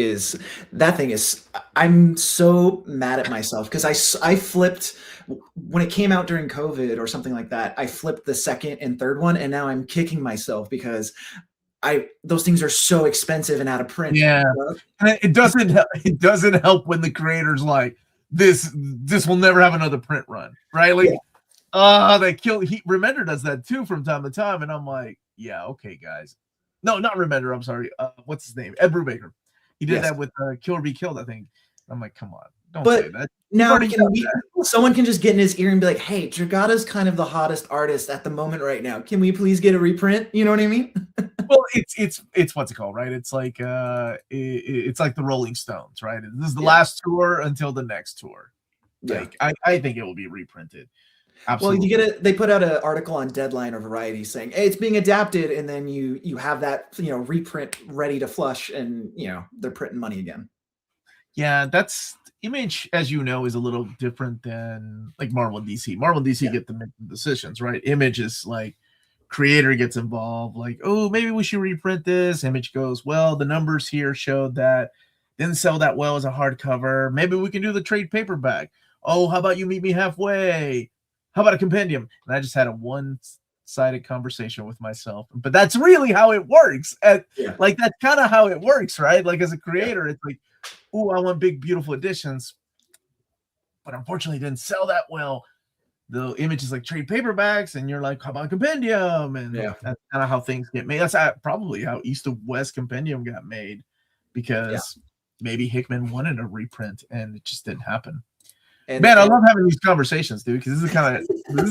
I'm so mad at myself, because I flipped, when it came out during COVID or something like that, I flipped the second and third one, and now I'm kicking myself because those things are so expensive and out of print. Yeah. And it doesn't help when the creator's like, this will never have another print run, right? Like, they kill. Remender does that too from time to time, and I'm like, yeah, okay, guys. No, not Remender. I'm sorry. What's his name? Ed Brubaker. He did that with Kill or Be Killed, I think. I'm like, come on, don't say that. Now someone can just get in his ear and be like, hey, Dragata's kind of the hottest artist at the moment right now. Can we please get a reprint? You know what I mean? Well, it's what's it called, right? It's like it's like the Rolling Stones, right? This is the last tour until the next tour. Like, I think it will be reprinted. Absolutely. Well, they put out an article on Deadline or Variety saying, hey, it's being adapted, and then you have that reprint ready to flush, and they're printing money again. Yeah, that's Image, as you know, is a little different than like Marvel and DC. Marvel and DC get the decisions, right? Image is like, creator gets involved, like, oh, maybe we should reprint this. Image goes, well, the numbers here showed that didn't sell that well as a hardcover. Maybe we can do the trade paperback. Oh, how about you meet me halfway? How about a compendium? And I just had a one-sided conversation with myself. But that's really how it works. And like, that's kind of how it works, right? Like, as a creator, it's like, oh, I want big, beautiful editions. But unfortunately, it didn't sell that well. The Image is like trade paperbacks, and you're like, how about compendium? And that's kind of how things get made. That's probably how East of West compendium got made, because maybe Hickman wanted a reprint, and it just didn't happen. Man, I love having these conversations, dude, because this is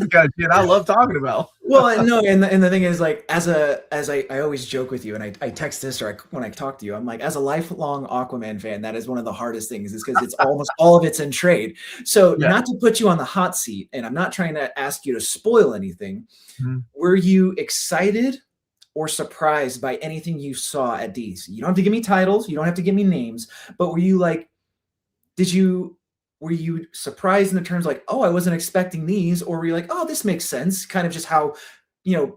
the kind of shit I love talking about. Well, no, and the thing is, like, as I always joke with you, and I text this or when I talk to you, I'm like, as a lifelong Aquaman fan, that is one of the hardest things, is because it's almost all of it's in trade. So Yeah. not to put you on the hot seat, and I'm not trying to ask you to spoil anything. Mm-hmm. Were you excited or surprised by anything you saw at DC? You don't have to give me titles, you don't have to give me names, but were you like, were you surprised in the terms like, oh, I wasn't expecting these, or were you like, oh, this makes sense? Kind of just how,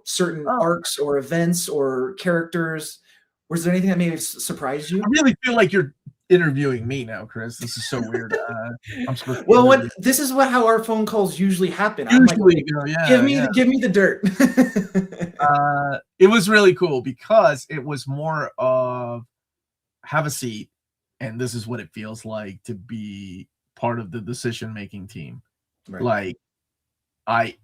certain arcs or events or characters. Was there anything that may have surprised you? I really feel like you're interviewing me now, Chris. This is so weird. I'm supposed to Well, this is how our phone calls usually happen. Usually, I'm like, give me the dirt. It was really cool because it was more of have a seat, and this is what it feels like to be part of the decision-making team. Right. Like,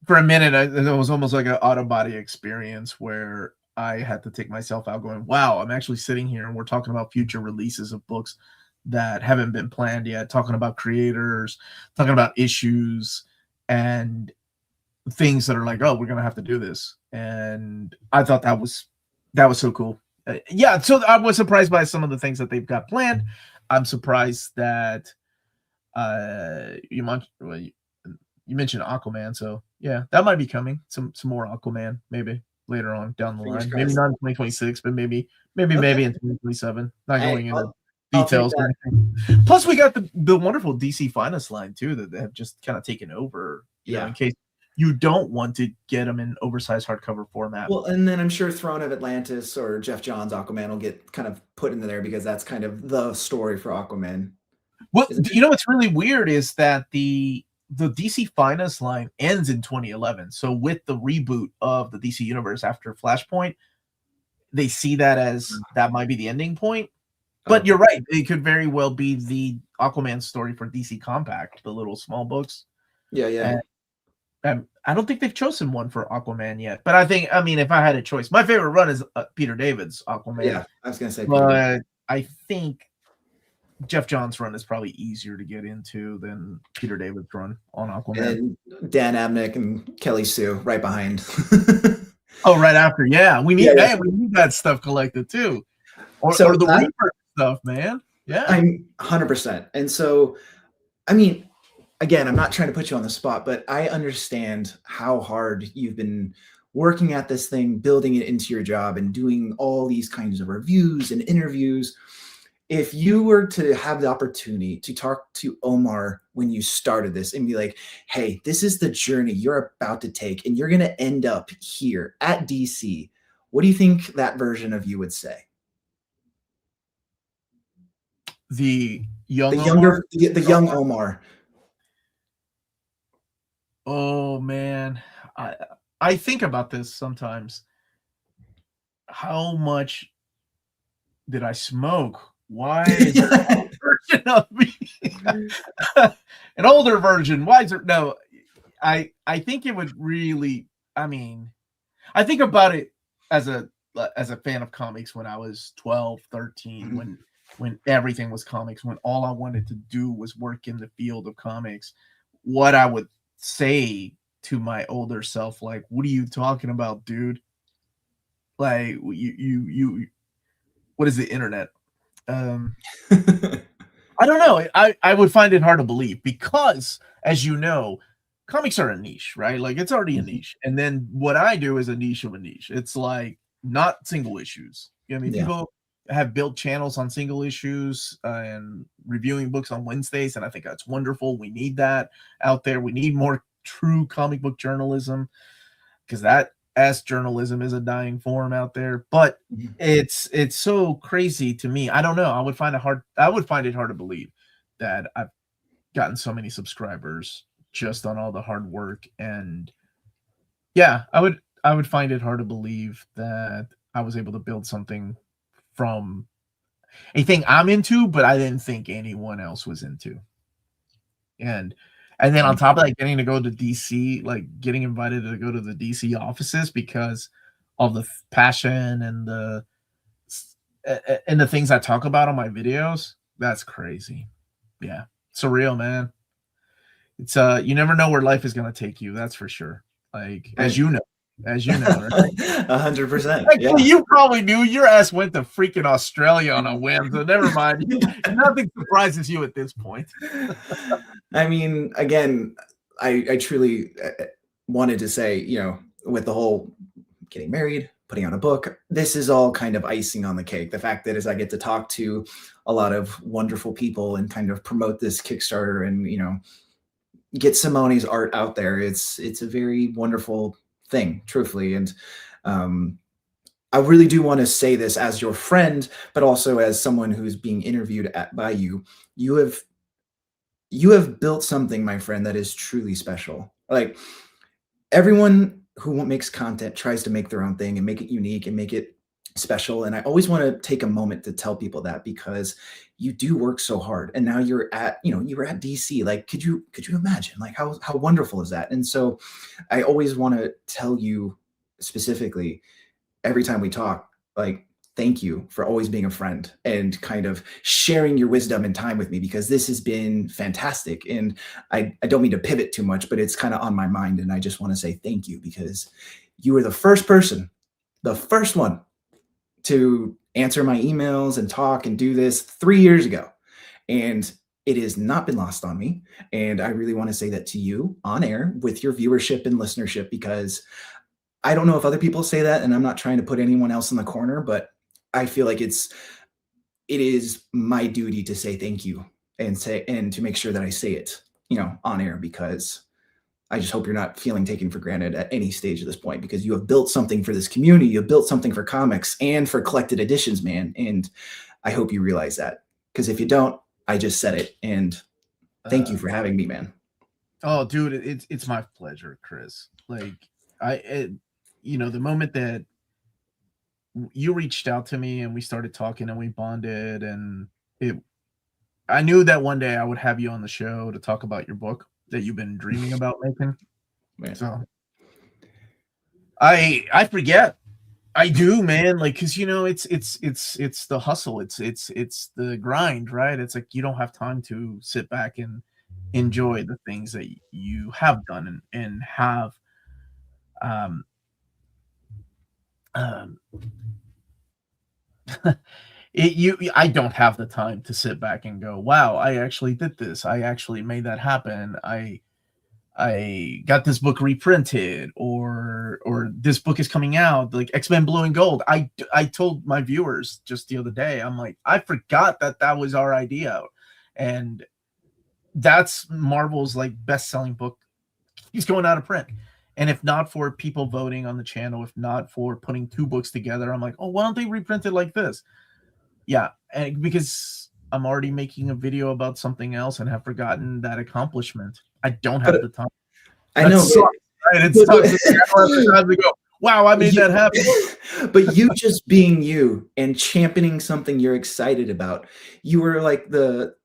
for a minute, it was almost like an out-of-body experience where I had to take myself out going, wow, I'm actually sitting here and we're talking about future releases of books that haven't been planned yet, talking about creators, talking about issues and things that are like, oh, we're going to have to do this. And I thought that was so cool. So I was surprised by some of the things that they've got planned. I'm surprised that you mentioned Aquaman, so yeah, that might be coming. Some more Aquaman, maybe later on down the line. Maybe not in 2026, but maybe in 2027. Not going into details or anything. Plus, we got the wonderful DC Finest line too that they have just kind of taken over. You know, in case you don't want to get them in oversized hardcover format. Well, and then I'm sure Throne of Atlantis or Jeff Johns' Aquaman will get kind of put into there because that's kind of the story for Aquaman. Well, what's really weird is that the DC Finest line ends in 2011. So with the reboot of the DC universe after Flashpoint, they see that as that might be the ending point. But you're right; it could very well be the Aquaman story for DC Compact, the little small books. Yeah. And I don't think they've chosen one for Aquaman yet. But I mean, if I had a choice, my favorite run is Peter David's Aquaman. Yeah, I was gonna say. But I think Jeff Johns' run is probably easier to get into than Peter David's run on Aquaman. And Dan Abnett and Kelly Sue right behind. Right after. Yeah, we need that stuff collected too. Or the Reaper stuff, man. Yeah. I'm 100%. And so, I mean, again, I'm not trying to put you on the spot, but I understand how hard you've been working at this thing, building it into your job and doing all these kinds of reviews and interviews. If you were to have the opportunity to talk to Omar when you started this and be like, hey, this is the journey you're about to take and you're going to end up here at DC, what do you think that version of you would say? The young Omar. Oh man, I think about this sometimes. How much did I smoke? Why is there an version of me? An older version? Why is there no? I think it would really. I mean, I think about it as a fan of comics when I was 12, 13, when everything was comics, when all I wanted to do was work in the field of comics. What I would say to my older self, like, what are you talking about, dude? Like, you what is the internet? I don't know. I would find it hard to believe because, as you know, comics are a niche, right? Like, it's already a niche. And then what I do is a niche of a niche. It's like not single issues. You know what I mean? People have built channels on single issues and reviewing books on Wednesdays, and I think that's wonderful. We need that out there. We need more true comic book journalism because that as journalism is a dying form out there. But it's so crazy to me. I don't know. I would find it hard to believe that I've gotten so many subscribers just on all the hard work. And yeah, I would find it hard to believe that I was able to build something from a thing I'm into, but I didn't think anyone else was into. And then on top of that, getting to go to DC, like getting invited to go to the DC offices because of the passion and the things I talk about on my videos, that's crazy. Yeah. Surreal, man. It's you never know where life is gonna take you, that's for sure. Like, as you know, right? 100%. Yeah. Actually, you probably knew. Your ass went to freaking Australia on a whim, so never mind. Nothing surprises you at this point. I mean, again, I truly wanted to say, you know, with the whole getting married, putting out a book, this is all kind of icing on the cake. The fact that as I get to talk to a lot of wonderful people and kind of promote this Kickstarter and, you know, get Simone's art out there, it's a very wonderful thing, truthfully. And I really do want to say this as your friend, but also as someone who's being interviewed by you. You have built something, my friend, that is truly special. Like, everyone who makes content tries to make their own thing and make it unique and make it special. And I always want to take a moment to tell people that, because you do work so hard. And now you're at, you know, you were at DC. Like, could you imagine, like, how wonderful is that? And so I always want to tell you specifically, every time we talk, like, thank you for always being a friend and kind of sharing your wisdom and time with me, because this has been fantastic. And I don't mean to pivot too much, but it's kind of on my mind. And I just want to say thank you, because you were the first person, the first one to answer my emails and talk and do this 3 years ago. And it has not been lost on me. And I really want to say that to you on air with your viewership and listenership, because I don't know if other people say that, and I'm not trying to put anyone else in the corner, but I feel like it is my duty to say thank you and to make sure that I say it, you know, on air, because I just hope you're not feeling taken for granted at any stage at this point, because you have built something for this community. You have built something for comics and for collected editions, man. And I hope you realize that, because if you don't, I just said it. And thank you for having me, man. Oh, dude, it's my pleasure, Chris. Like, you know, the moment that you reached out to me and we started talking and we bonded, and I knew that one day I would have you on the show to talk about your book that you've been dreaming about making. Man. So I forget. I do, man. Like, cause you know, it's the hustle. It's the grind, right? It's like you don't have time to sit back and enjoy the things that you have done and have I don't have the time to sit back and go, wow, I actually did this. I actually made that happen. I got this book reprinted, or this book is coming out, like X-Men Blue and Gold. I told my viewers just the other day, I'm like, I forgot that was our idea. And that's Marvel's like best-selling book. He's going out of print. And if not for people voting on the channel, if not for putting 2 books together, I'm like, oh, why don't they reprint it like this? Yeah, and because I'm already making a video about something else and have forgotten that accomplishment. I don't have the time. I know. Right? It's time to go, wow, I made that happen. But you just being you and championing something you're excited about, you were like the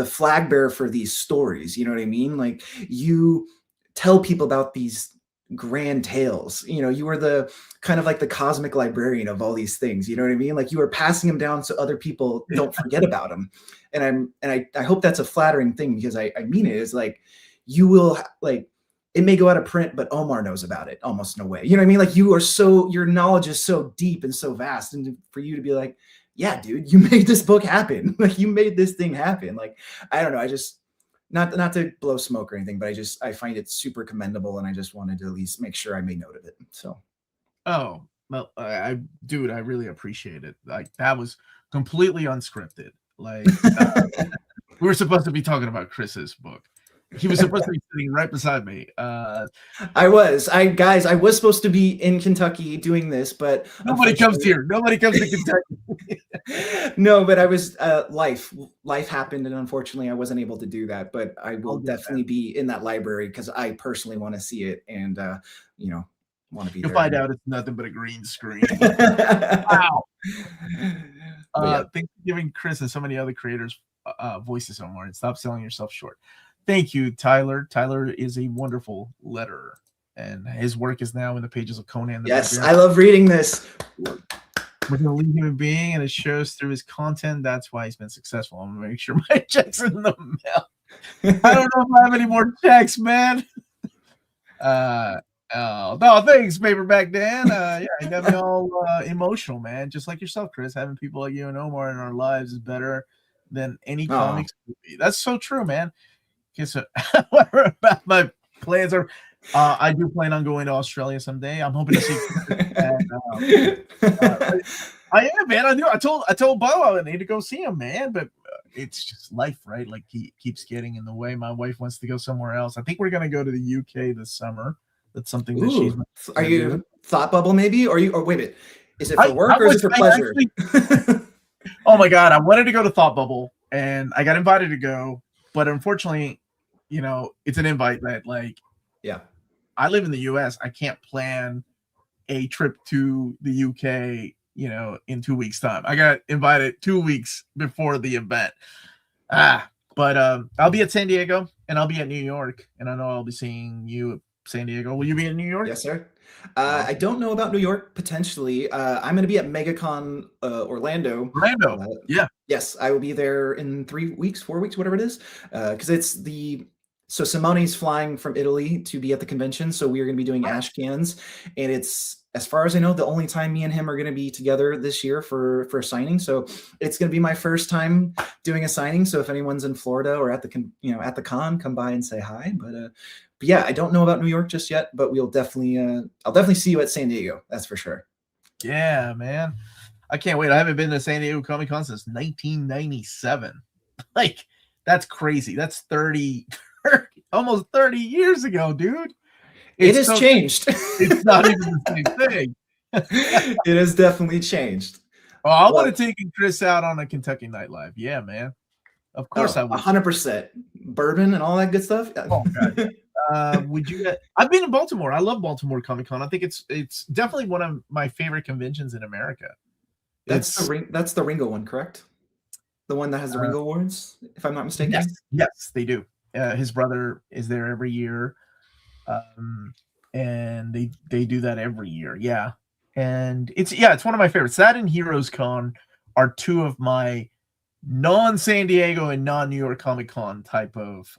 flag bearer for these stories. You know what I mean? Like, you tell people about these grand tales. You know, you were the kind of like the cosmic librarian of all these things. You know what I mean? Like, you were passing them down so other people don't forget about them. And I hope that's a flattering thing, because I mean it is like, you will, like, it may go out of print, but Omar knows about it almost in a way. You know what I mean? Like, your knowledge is so deep and so vast. And for you to be like, yeah, dude, you made this book happen. Like, you made this thing happen. Like, I don't know. I just, not to blow smoke or anything, but I find it super commendable. And I just wanted to at least make sure I made note of it. So. Oh, well, dude, I really appreciate it. Like, that was completely unscripted. Like, we were supposed to be talking about Chris's book. He was supposed to be sitting right beside me. I was supposed to be in Kentucky doing this, but nobody comes here. Nobody comes to Kentucky. No, but I was life happened, and unfortunately I wasn't able to do that. But I will definitely be in that library, because I personally want to see it, and you know, want to be. You'll find out it's nothing but a green screen. Wow. Thanks for giving Chris and so many other creators voices on more, and stop selling yourself short. Thank you, Tyler. Tyler is a wonderful letterer, and his work is now in the pages of Conan. Yes, I love reading this. With a lead human being, and it shows through his content. That's why he's been successful. I'm gonna make sure my check's in the mail. I don't know if I have any more checks, man. Oh no, thanks, Paperback Dan. Yeah, you got me all emotional, man. Just like yourself, Chris. Having people like you and Omar in our lives is better than any Oh. comics movie. That's so true, man. Guess whatever about my plans are. I do plan on going to Australia someday. I'm hoping to see. And, I am, man. I knew. I told Bo I need to go see him, man. But it's just life, right? Like he keeps getting in the way. My wife wants to go somewhere else. I think we're gonna go to the UK this summer. That's something that she's Ooh, are gonna do. you thought bubble maybe? Or wait a minute, is it for I work or is was it for I pleasure? actually oh my god, I wanted to go to Thought Bubble and I got invited to go, but unfortunately, it's an invite that like Yeah. I live in the US. I can't plan a trip to the UK, in 2 weeks' time. I got invited 2 weeks before the event. But I'll be at San Diego and I'll be at New York, and I know I'll be seeing you at San Diego. Will you be in New York? Yes, sir. I Awesome. don't know about New York potentially. I'm going to be at MegaCon Orlando. Orlando. Uh, Yeah. yes, I will be there in 3 weeks, 4 weeks, whatever it is, because so Simone's flying from Italy to be at the convention, so we are going to be doing Ash Cans, and it's, as far as I know, the only time me and him are going to be together this year for a signing. So it's going to be my first time doing a signing. So if anyone's in Florida or at the con, come by and say hi. But yeah, I don't know about New York just yet, but I'll definitely see you at San Diego. That's for sure. Yeah, man. I can't wait. I haven't been to San Diego Comic Con since 1997. Like, that's crazy. That's 30, almost 30 years ago, dude. It has changed. It's not even the same thing. It has definitely changed. Oh, I want to take Chris out on a Kentucky nightlife. Yeah, man. Of course I would. 100%. Bourbon and all that good stuff. Oh, God. Would you? I've been in Baltimore. I love Baltimore Comic Con. I think it's definitely one of my favorite conventions in America. That's the Ringo one, correct? The one that has the Ringo Awards, if I'm not mistaken. Yes, they do. His brother is there every year, and they do that every year. Yeah, and it's one of my favorites. That and Heroes Con are two of my non-San Diego and non-New York Comic Con type of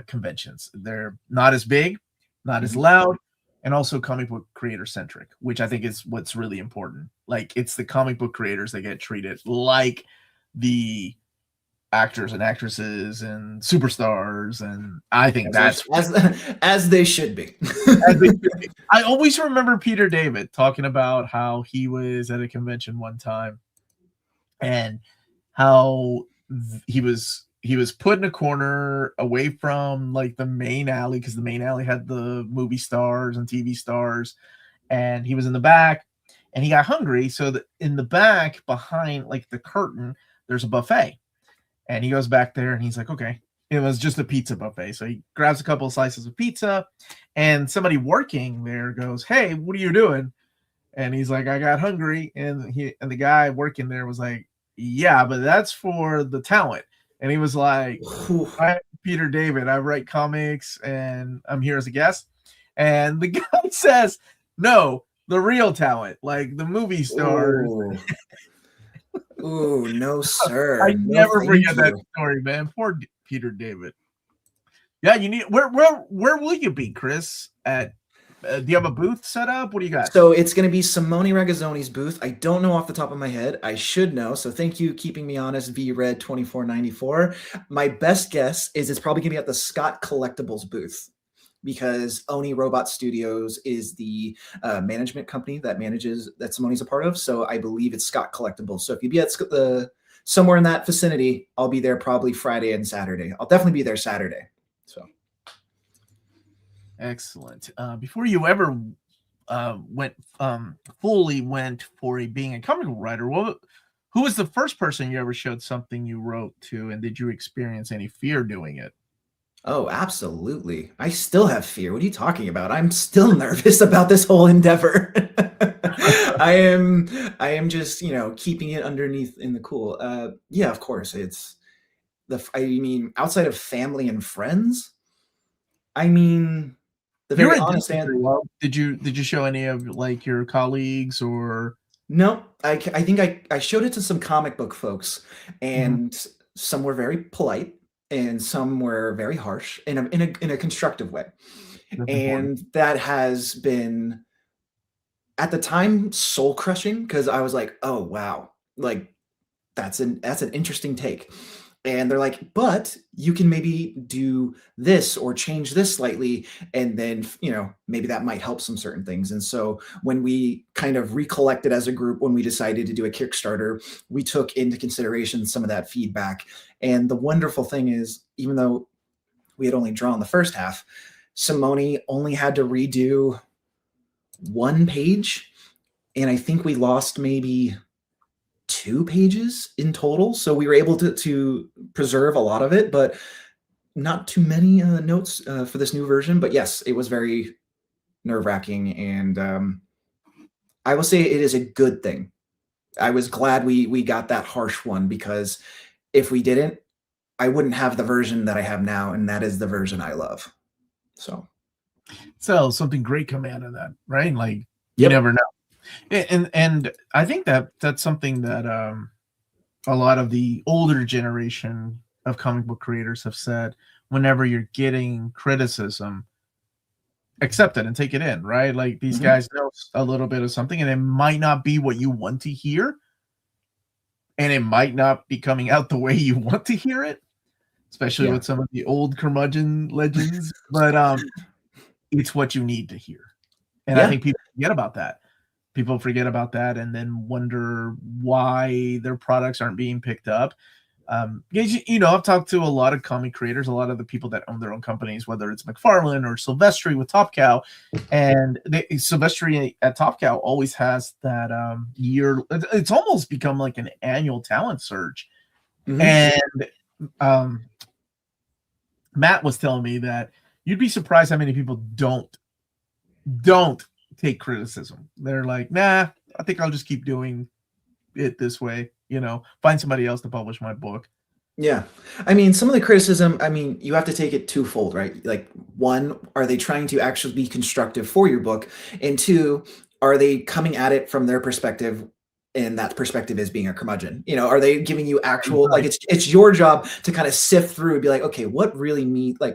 conventions. They're not as big, not as loud, and also comic book creator centric, which I think is what's really important. Like, it's the comic book creators that get treated like the actors and actresses and superstars, and I think that's as they should be. I always remember Peter David talking about how he was at a convention one time and how he was put in a corner away from like the main alley, because the main alley had the movie stars and TV stars, and he was in the back and he got hungry. So that in the back behind like the curtain, there's a buffet, and he goes back there and he's like, okay, it was just a pizza buffet. So he grabs a couple of slices of pizza, and somebody working there goes, hey, what are you doing? And he's like, I got hungry. And the guy working there was like, yeah, but that's for the talent. And he was like, I'm Peter David. I write comics and I'm here as a guest. And the guy says, no, the real talent, like the movie stars. Ooh, no, sir. I never forget that story, man. Poor Peter David. Yeah, you need where will you be, Chris? At do you have a booth set up? What do you got? So it's going to be Simone Ragazzoni's booth. I don't know off the top of my head. I should know. So thank you, keeping me honest. VRed 2494. My best guess is it's probably going to be at the Scott Collectibles booth, because Oni Robot Studios is the management company that Simone's a part of. So I believe it's Scott Collectibles. So if you be at somewhere in that vicinity, I'll be there probably Friday and Saturday. I'll definitely be there Saturday. So excellent. Before you ever fully went for being a comic book writer, who was the first person you ever showed something you wrote to, and did you experience any fear doing it? Oh, absolutely. I still have fear. What are you talking about? I'm still nervous about this whole endeavor. I am just, keeping it underneath in the cool. Yeah, of course. Outside of family and friends, the very honest answer. Did you show any of like your colleagues or? No, I think I showed it to some comic book folks, and some were very polite. and some were very harsh in a constructive way. That's important. And that has been, at the time, soul crushing, because I was like, oh wow, like that's an interesting take. And they're like, but you can maybe do this or change this slightly, and then maybe that might help some certain things. And so when we kind of recollected as a group, when we decided to do a Kickstarter, we took into consideration some of that feedback. And the wonderful thing is, even though we had only drawn the first half, Simone only had to redo one page, and I think we lost maybe 2 pages in total. So we were able to preserve a lot of it, but not too many notes for this new version. But yes, it was very nerve-wracking, and I will say it is a good thing. I was glad we got that harsh one, because if we didn't, I wouldn't have the version that I have now, and that is the version I love. So Something great come out of that, right? Like, you yep. never know. And I think that's something that a lot of the older generation of comic book creators have said. Whenever you're getting criticism, accept it and take it in, right? Like, these guys know a little bit of something, and it might not be what you want to hear, and it might not be coming out the way you want to hear it, especially with some of the old curmudgeon legends, but it's what you need to hear. And I think people forget about that. People forget about that and then wonder why their products aren't being picked up. I've talked to a lot of comic creators, a lot of the people that own their own companies, whether it's McFarlane or Silvestri with Top Cow, and Silvestri at Top Cow always has that year. It's almost become like an annual talent surge. And Matt was telling me that you'd be surprised how many people don't take criticism. They're like, nah, I think I'll just keep doing it this way. Find somebody else to publish my book. Yeah. I mean, some of the criticism, you have to take it twofold, right? Like, one, are they trying to actually be constructive for your book? And two, are they coming at it from their perspective, and that perspective is being a curmudgeon? Are they giving you actual, like, it's your job to kind of sift through and be like, okay, what really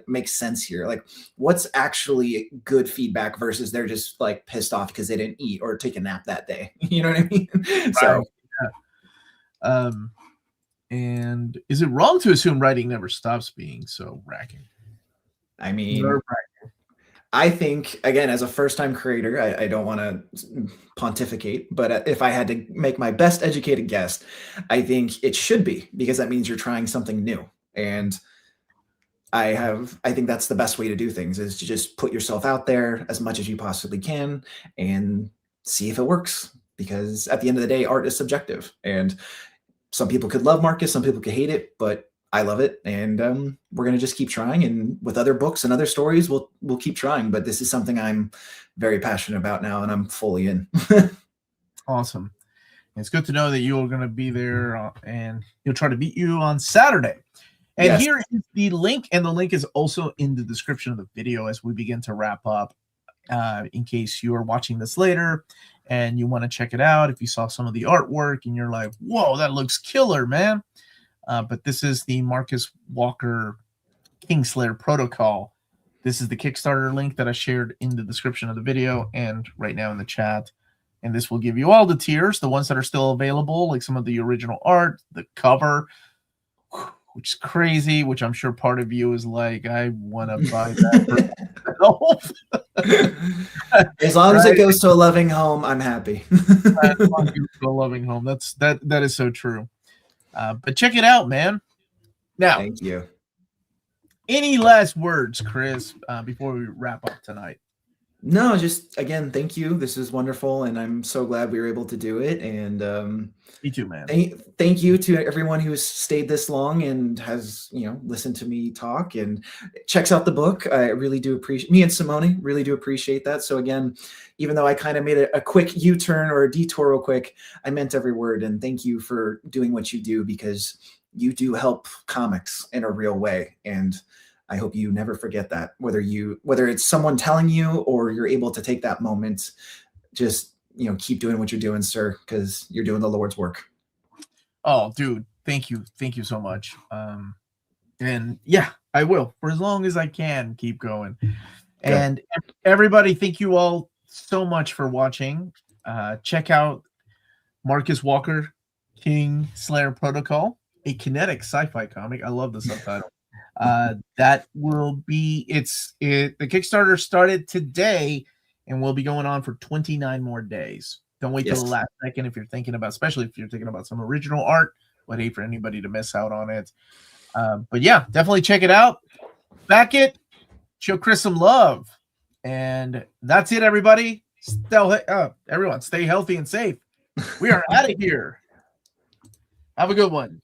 makes sense here? Like, what's actually good feedback versus they're just like pissed off because they didn't eat or take a nap that day. You know what I mean? Right. So, yeah. And is it wrong to assume writing never stops being so racking? I mean, I think, again, as a first-time creator, I don't want to pontificate, but if I had to make my best educated guess, I think it should be, because that means you're trying something new. And I think that's the best way to do things, is to just put yourself out there as much as you possibly can and see if it works. Because at the end of the day, art is subjective, and some people could love Marcus, some people could hate it, but I love it, and we're gonna just keep trying. And with other books and other stories, we'll keep trying. But this is something I'm very passionate about now, and I'm fully in. Awesome. It's good to know that you're going to be there, and he'll try to beat you on Saturday. And here is the link, and the link is also in the description of the video as we begin to wrap up. In case you are watching this later and you want to check it out, if you saw some of the artwork and you're like, whoa, that looks killer, man. But this is the Marcus Walker Kingslayer Protocol. This is the Kickstarter link that I shared in the description of the video and right now in the chat. And this will give you all the tiers, the ones that are still available, like some of the original art, the cover, which is crazy, which I'm sure part of you is like, I want to buy that for myself. As long as it goes to a loving home, I'm happy. As long as it goes to a loving home. That is so true. But check it out, man. Now, thank you. Any last words, Chris, before we wrap up tonight? No, just again, thank you. This is wonderful, and I'm so glad we were able to do it. And me too, man. Thank you to everyone who's stayed this long and has listened to me talk and checks out the book. I really do appreciate, me and Simone really do appreciate that. So again, even though I kind of made a quick U-turn or a detour real quick, I meant every word. And thank you for doing what you do, because you do help comics in a real way. And I hope you never forget that, whether it's someone telling you or you're able to take that moment. Just keep doing what you're doing, sir, because you're doing the Lord's work. Oh, dude, thank you so much. And yeah, I will for as long as I can keep going. And everybody, thank you all so much for watching. Check out Marcus Walker, Kingslayer Protocol, a kinetic sci-fi comic. I love the subtitle. That will be the Kickstarter started today and will be going on for 29 more days. Don't wait till the last second if you're thinking about, especially if you're thinking about some original art. Would hate for anybody to miss out on it. But yeah, definitely check it out. Back it. Show Chris some love. And that's it, everybody. Everyone, stay healthy and safe. We are out of here. Have a good one.